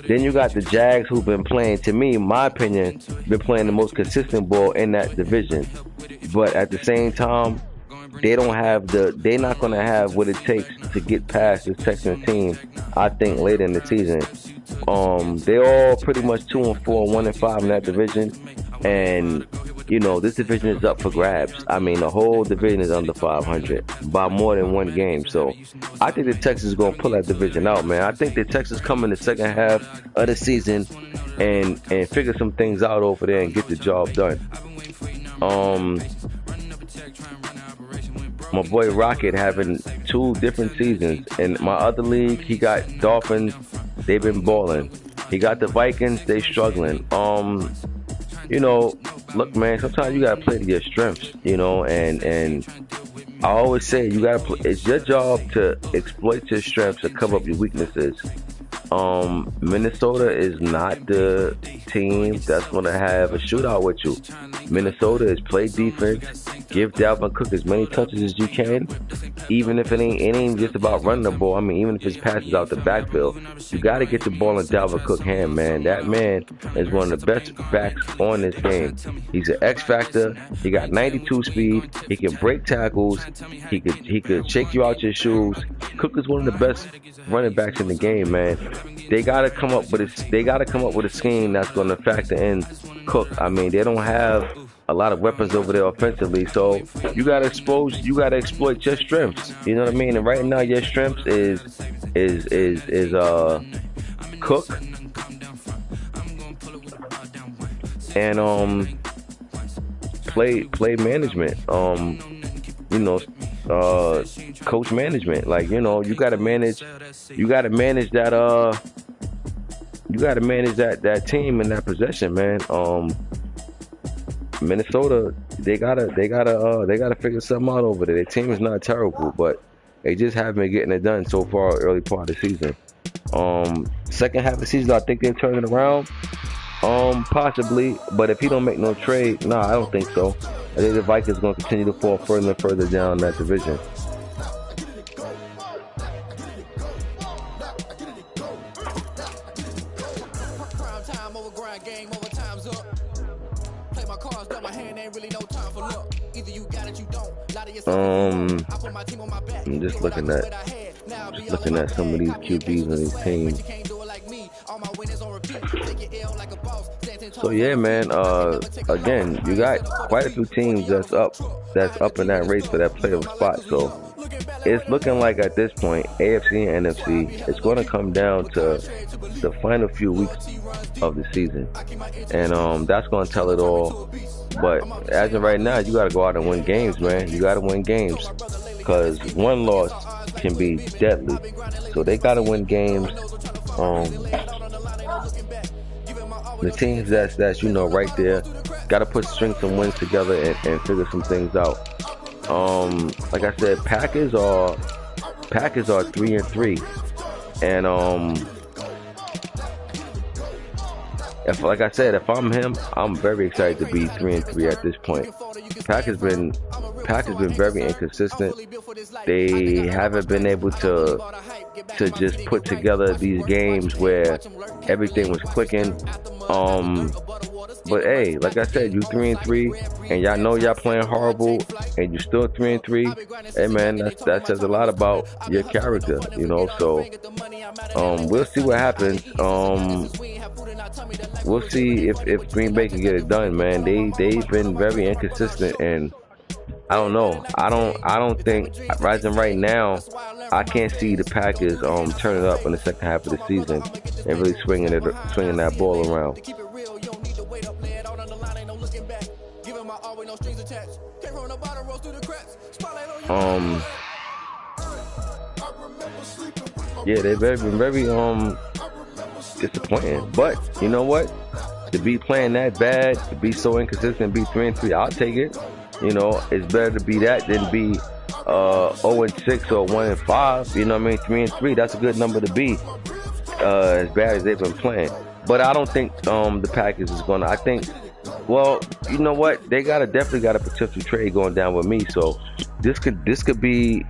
then you got the Jags, who've been playing, to me, in my opinion, been playing the most consistent ball in that division. But at the same time, they're not gonna have what it takes to get past this Texans team, I think, later in the season. They're all pretty much 2-4, 1-5 in that division, and you know, this division is up for grabs. I mean, the whole division is under 500 by more than one game. So I think the Texans are gonna pull that division out, man. I think the Texans come in the second half of the season and figure some things out over there and get the job done. My boy Rocket having 2 different seasons. In my other league, he got Dolphins. They've been balling. He got the Vikings. They struggling. You know, look, man, sometimes you gotta play to your strengths, you know, and I always say you gotta play. It's your job to exploit your strengths and cover up your weaknesses. Minnesota is not the team that's going to have a shootout with you. Minnesota is play defense, give Dalvin Cook as many touches as you can, even if it ain't just about running the ball. I mean, even if his passes out the backfield, you got to get the ball in Dalvin Cook's hand, man. That man is one of the best backs on this game. He's an X factor. He got 92 speed. He can break tackles. He could shake you out your shoes. Cook is one of the best running backs in the game, man. They gotta come up with a scheme that's going to factor in Cook. I mean, they don't have a lot of weapons over there offensively, so you gotta exploit your strengths. You know what I mean? And right now, your strengths is Cook and play management. You know, coach management. Like, you know, you gotta manage that team and that possession, man. Minnesota, they gotta figure something out over there. Their team is not terrible, but they just haven't been getting it done so far early part of the season. Second half of the season, I think they're turning around. Possibly, but if he don't make no trade, I don't think so. I think the Vikings are going to continue to fall further and further down in that division. I'm just looking at some of these QBs on these teams. So yeah, man. Again, you got quite a few teams that's up in that race for that playoff spot. So it's looking like at this point, AFC and NFC, it's going to come down to the final few weeks of the season, and that's going to tell it all. But as of right now, you got to go out and win games, man. You got to win games because one loss can be deadly. So they got to win games. Um, the teams that's right there, got to string some wins together and figure some things out. Like I said, Packers are 3-3, and if like I said, if I'm him, I'm very excited to be 3-3 at this point. Packers been very inconsistent. They haven't been able to just put together these games where everything was clicking. But hey, like I said, you 3-3, and y'all know y'all playing horrible, and you still 3-3. Hey man, that says a lot about your character, So we'll see what happens. We'll see if Green Bay can get it done, man. They've been very inconsistent, and I don't know. I don't think rising right now. I can't see the Packers turning up in the second half of the season and really swinging that ball around. Yeah, they've been very disappointing. But you know what? To be playing that bad, to be so inconsistent, be 3-3, I'll take it. It's better to be that than be 0-6 or 1-5. You know what I mean? 3-3, that's a good number to be. As bad as they've been playing. But I don't think the Packers is gonna. I think, well, you know what? They definitely got a potential trade going down with me. So this could be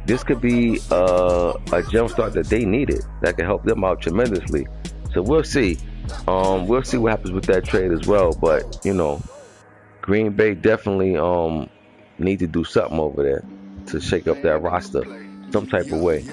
a jump start that they needed that could help them out tremendously. So we'll see. We'll see what happens with that trade as well. But Green Bay definitely need to do something over there to shake up that roster some type of way.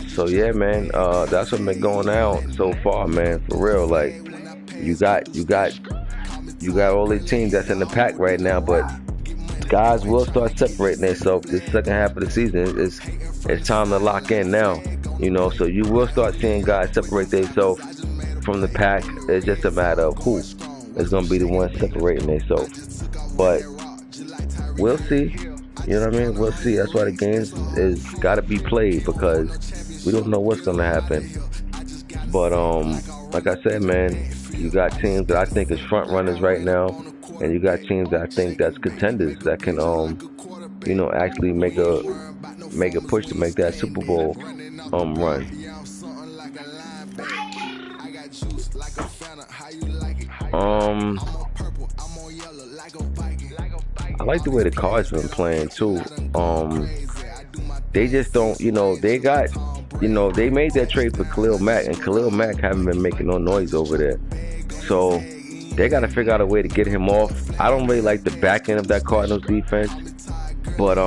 So yeah, man, that's what's been going on so far, man. For real, like you got all these teams that's in the pack right now, but guys will start separating themselves this second half of the season. It's time to lock in now, So you will start seeing guys separate themselves from the pack. It's just a matter of who is going to be the one separating themselves. But we'll see. You know what I mean? We'll see. That's why the games is got to be played, because we don't know what's going to happen. But like I said, man, you got teams that I think is front runners right now, and you got teams that I think that's contenders that can actually make a push to make that Super Bowl run. I like the way the Cards been playing too. They just don't, they got, they made that trade for Khalil Mack, and Khalil Mack haven't been making no noise over there. So they got to figure out a way to get him off. I don't really like the back end of that Cardinals defense, but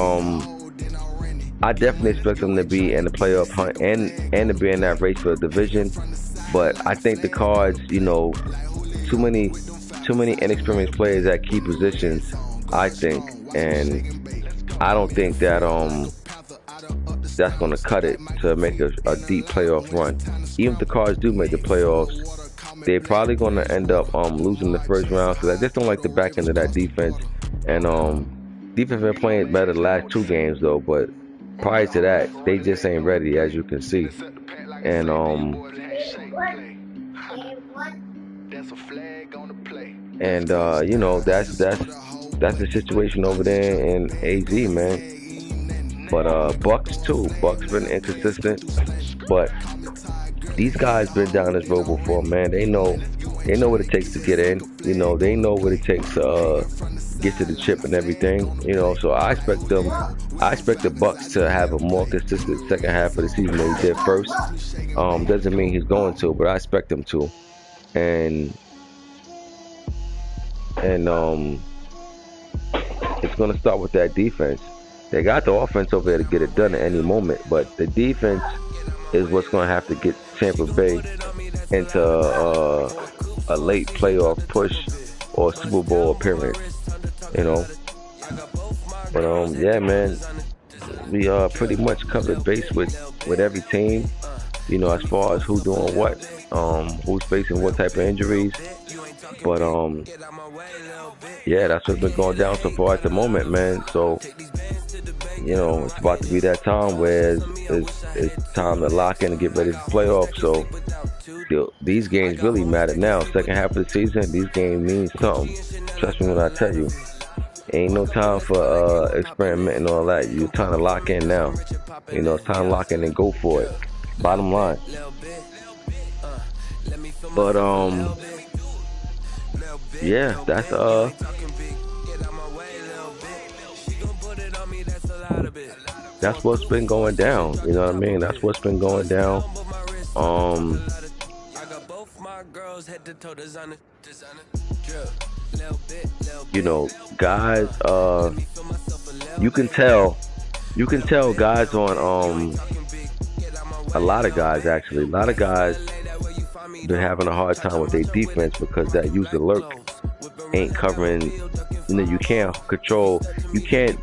I definitely expect them to be in the playoff hunt and to be in that race for the division. But I think the Cards, too many inexperienced players at key positions, I think, and I don't think that that's going to cut it to make a deep playoff run. Even if the Cards do make the playoffs, they're probably going to end up losing the first round, because I just don't like the back end of that defense. And defense been playing better the last two games though, but prior to that, they just ain't ready, as you can see. And that's the situation over there in AZ, man. But Bucks too. Bucks been inconsistent, but these guys been down this road before, man. They know what it takes to get in. They know what it takes to get to the chip and everything. So I expect the Bucks to have a more consistent second half of the season than he did first. Doesn't mean he's going to, but I expect him to. And the it's going to start with that defense. They got the offense over there to get it done at any moment, but the defense is what's going to have to get Tampa Bay into a late playoff push or Super Bowl appearance, you know. But yeah, man, we pretty much covered base with every team, you know, as far as who's doing what, who's facing what type of injuries. But yeah, that's what's been going down so far at the moment, man. So, you know, it's about to be that time where it's time to lock in and get ready for playoffs. So, these games really matter now. Second half of the season, these games mean something. Trust me when I tell you. Ain't no time for experimenting and all that. You're trying to lock in now. You know, it's time to lock in and go for it. Bottom line. But yeah, that's what's been going down. You know what I mean? That's what's been going down. You know, guys, you can tell guys on a lot of guys actually. A lot of guys been having a hard time with their defense because that user lurk ain't covering. You know, you can't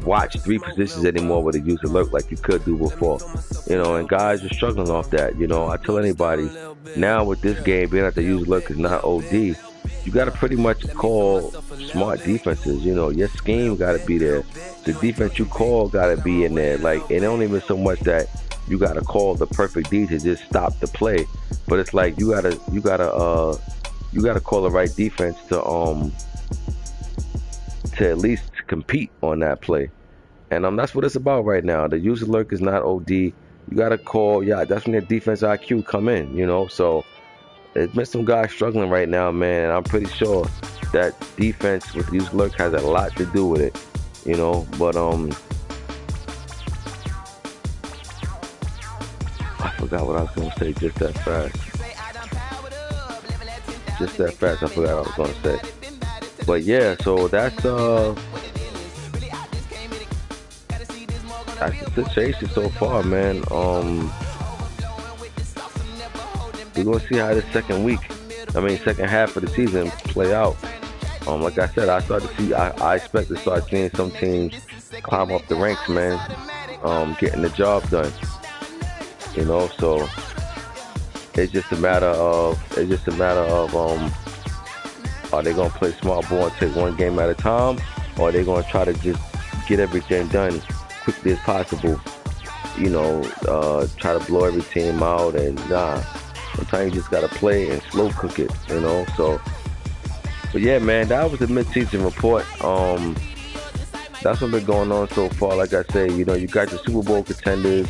watch three positions anymore with a user lurk like you could do before. You know, and guys are struggling off that. You know, I tell anybody now with this game being that the user lurk is not OD, you got to pretty much call smart defenses. You know, your scheme got to be there. The defense you call got to be in there. Like, it don't even so much that you got to call the perfect D to just stop the play, but it's like you gotta call the right defense to at least compete on that play. And that's what it's about right now. The user lurk is not OD. You gotta call. Yeah, that's when the defense IQ come in. You know, so there's been some guys struggling right now, man. And I'm pretty sure that defense with user lurk has a lot to do with it. You know, but I forgot what I was gonna say just that fast. I forgot what I was gonna say. But yeah, so that's the situation so far, man. We're gonna see how the second half of the season play out. Like I said, I expect to start seeing some teams climb up the ranks, man. Getting the job done. You know, so it's just a matter of are they gonna play smart ball and take one game at a time, or are they gonna try to just get everything done quickly as possible? You know, try to blow every team out, and sometimes you just gotta play and slow cook it. You know, so. But yeah, man, that was the mid-season report. That's what's been going on so far. Like I say, you know, you got the Super Bowl contenders,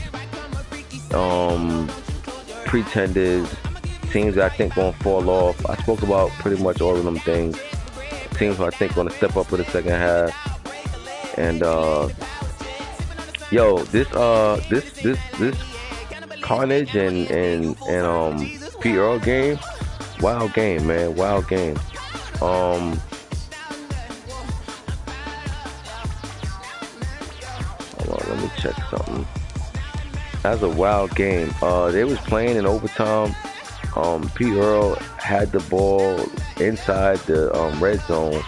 pretenders, teams that I think gonna fall off. I spoke about pretty much all of them things. Teams who I think gonna step up for the second half. And yo, this Carnage and Pete Earl game, wild game, man, wild game. Hold on, let me check something. That's a wild game. They was playing in overtime. Pete Earl had the ball inside the red zone.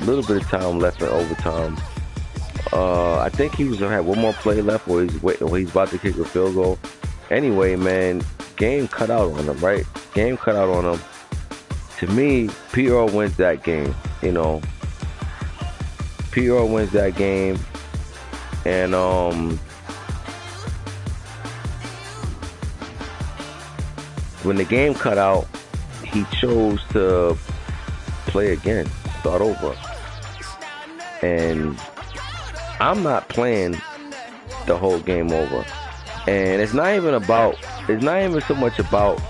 Little bit of time left in overtime. I think he had one more play left where he's about to kick a field goal. Anyway, man, game cut out on him, right? Game cut out on him. To me, Pete Earl wins that game. You know, Pete Earl wins that game, and when the game cut out, he chose to play again, start over. And I'm not playing the whole game over. And it's not even so much about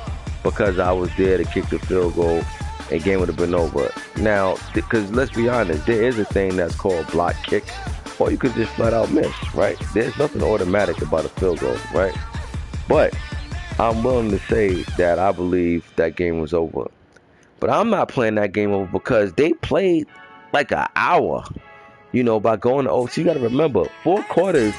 because I was there to kick the field goal and game would have been over. Now, because let's be honest, there is a thing that's called block kick, or you could just flat out miss, right? There's nothing automatic about a field goal, right? But I'm willing to say that I believe that game was over. But I'm not playing that game over because they played like an hour. by going to OT. You got to remember, 4 quarters,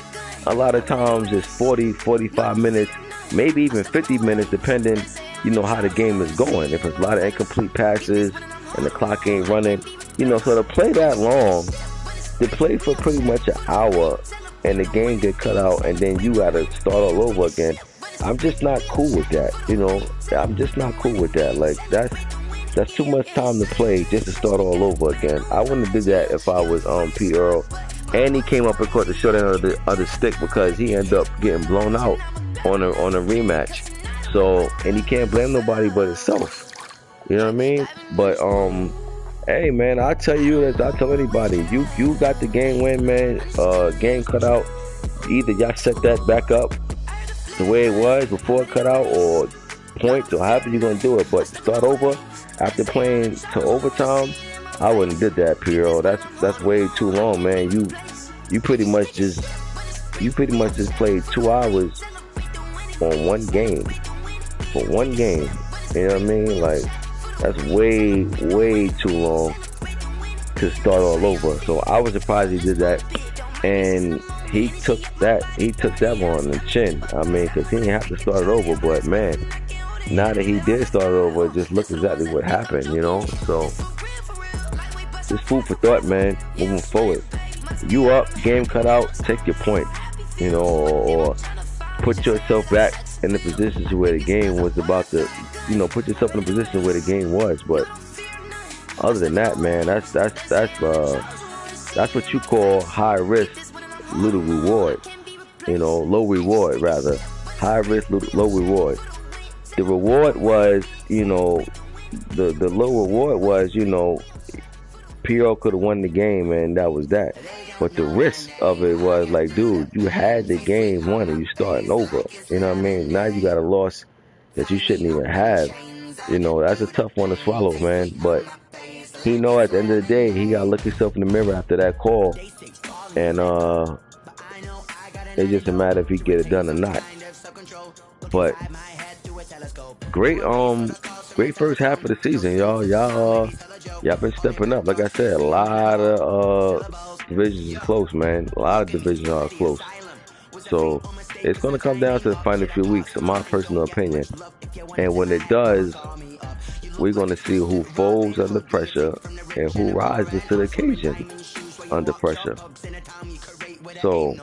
a lot of times is 40, 45 minutes, maybe even 50 minutes, depending, how the game is going. If it's a lot of incomplete passes and the clock ain't running, so to play that long, to play for pretty much an hour and the game get cut out and then you got to start all over again, I'm just not cool with that. I'm just not cool with that. Like, that's too much time to play just to start all over again. I wouldn't do that if I was Pete Earl. And he came up and caught the short end of the stick because he ended up getting blown out on a rematch. So, and he can't blame nobody but himself. You know what I mean? But hey man, I tell you that I tell anybody, you got the game win, man. Game cut out. Either y'all set that back up the way it was before it cut out, or points, or however you're gonna do it. But start over after playing to overtime, I wouldn't did that, Pierre. That's way too long, man. You pretty much just played 2 hours on one game. For one game. You know what I mean? Like, that's way, way too long to start all over. So I was surprised he did that. And he took that on the chin. I mean, because he didn't have to start it over. But, man, now that he did start it over, just look exactly what happened, So, just food for thought, man, moving forward. You up, game cut out, take your points, or put yourself back in the position where the game was about to, put yourself in a position where the game was. But other than that, man, that's what you call high risk, little reward. Low reward rather. High risk, low reward. The reward was, the low reward was, PO could have won the game and that was that. But the risk of it was like, dude, you had the game won and you starting over. You know what I mean? Now you got a loss that you shouldn't even have. That's a tough one to swallow, man. But at the end of the day, he got to look himself in the mirror after that call. And it's just a matter if he get it done or not. But great first half of the season, y'all. Y'all been stepping up. Like I said, a lot of divisions are close, man. A lot of divisions are close. So it's going to come down to the final few weeks, in my personal opinion. And when it does, we're going to see who folds under pressure and who rises to the occasion under pressure. So,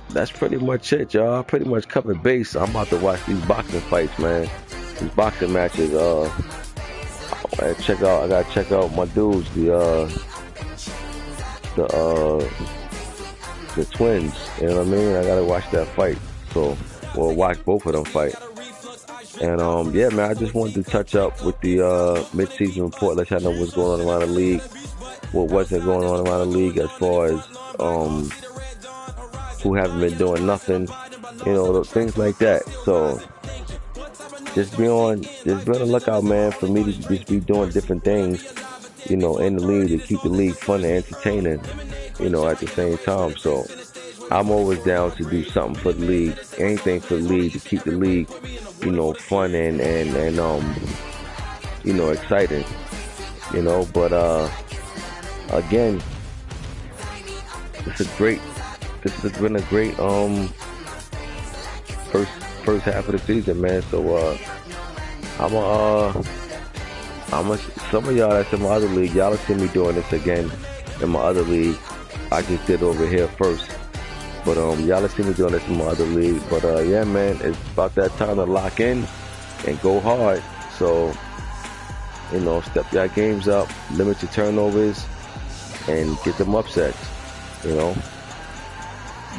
that's pretty much it, y'all. I pretty much covered base. I'm about to watch these boxing fights, man. These boxing matches. I gotta check out my dudes, the twins. You know what I mean? I gotta watch that fight. So we'll watch both of them fight. And yeah, man, I just wanted to touch up with the mid-season report, let y'all know what's going on around the league, what wasn't going on around the league as far as who haven't been doing nothing, things like that. So just be on the lookout, man, for me to just be doing different things, in the league to keep the league fun and entertaining, at the same time. So I'm always down to do something for the league, anything for the league to keep the league, fun and exciting, But again, this has been a great first half of the season, man. So some of y'all that's in my other league, y'all will see me doing this again in my other league. I just did over here first. But y'all will see me doing this in my other league. But yeah, man, it's about that time to lock in and go hard. So, step your games up, limit your turnovers, and get them upsets,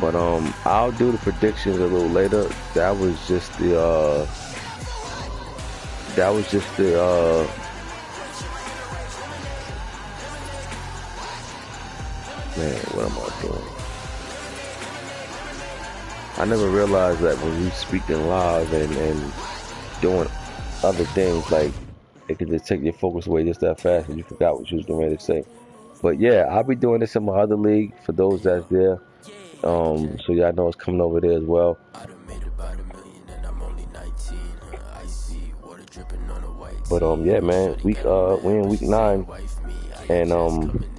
But I'll do the predictions a little later. That was just the man, what am I doing? I never realized that when you speaking live and doing other things, like, it could just take your focus away just that fast and you forgot what you was getting ready to say. But yeah, I'll be doing this in my other league for those that's there. So y'all know it's coming over there as well. But yeah, man, we in week 9, and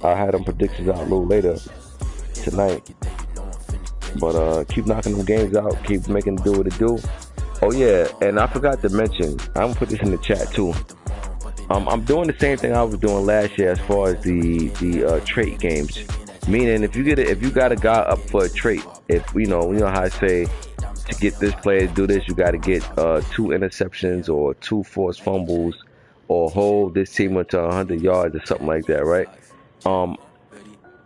I had them predictions out a little later tonight. But keep knocking them games out, keep making them do what it do. Oh yeah, and I forgot to mention, I'm gonna put this in the chat too. I'm doing the same thing I was doing last year as far as the trait games. Meaning, if you got a guy up for a trait, if you know how I say to get this player to do this, you got to get 2 interceptions or 2 forced fumbles, or hold this team into 100 yards or something like that, right?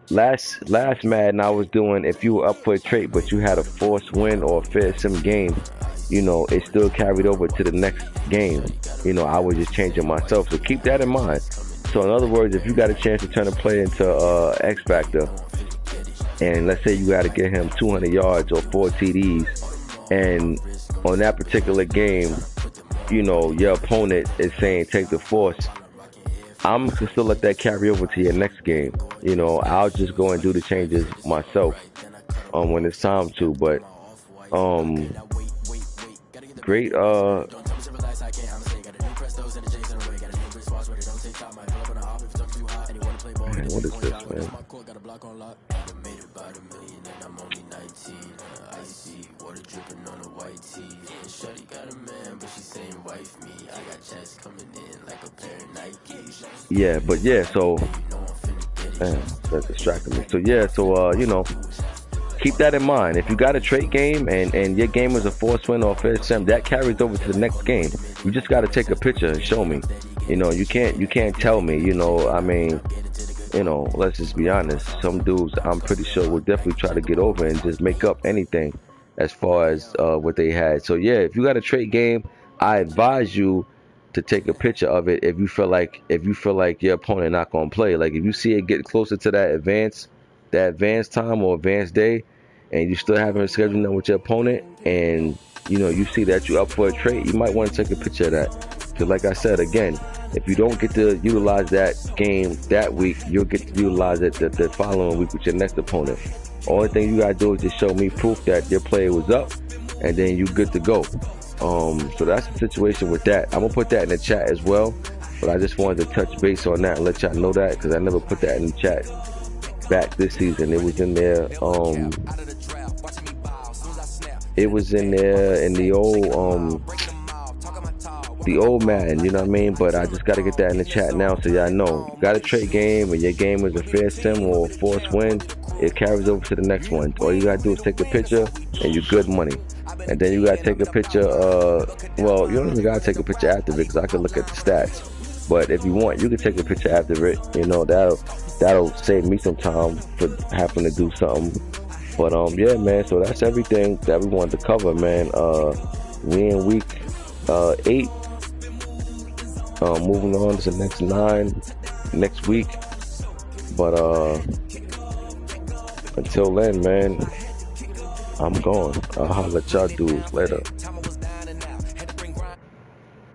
Last Madden I was doing, if you were up for a trait but you had a forced win or a fair sim game, it still carried over to the next game. I was just changing myself. So keep that in mind. So in other words, if you got a chance to turn a player into X Factor, and let's say you got to get him 200 yards or 4 TDs, and on that particular game, your opponent is saying take the force, I'm gonna still let that carry over to your next game. I'll just go and do the changes myself when it's time to. But great man, what is this, man? Yeah, but yeah, so that distracted me. So yeah, so keep that in mind. If you got a trait game and your game is a force win or a fair sim, that carries over to the next game. You just got to take a picture and show me. You can't tell me. I mean, let's just be honest. Some dudes, I'm pretty sure, will definitely try to get over and just make up anything as far as what they had. So yeah, if you got a trait game, I advise you to take a picture of it if you feel like your opponent not gonna play. Like if you see it get closer to that advanced time or advanced day, and you still haven't scheduled them with your opponent, and you see that you're up for a trait, you might want to take a picture of that. Because like I said again, if you don't get to utilize that game that week, you'll get to utilize it the following week with your next opponent. Only thing you gotta do is just show me proof that your player was up, and then you good to go. So that's the situation with that. I'm gonna put that in the chat as well, but I just wanted to touch base on that and let y'all know that, because I never put that in the chat back this season. It was in there. It was in there in the old Madden, you know what I mean? But I just got to get that in the chat now so y'all know. You got a trade game and your game is a fair sim or a forced win, it carries over to the next one. All you got to do is take a picture and you good money. And then you got to take a picture, well, you don't even got to take a picture after it, because I can look at the stats. But if you want, you can take a picture after it. That'll save me some time for having to do something. But yeah, man, so that's everything that we wanted to cover, man. We in week 8. Moving on to the next 9 next week. But until then, man, I'm gone. I'll holler at y'all dudes later.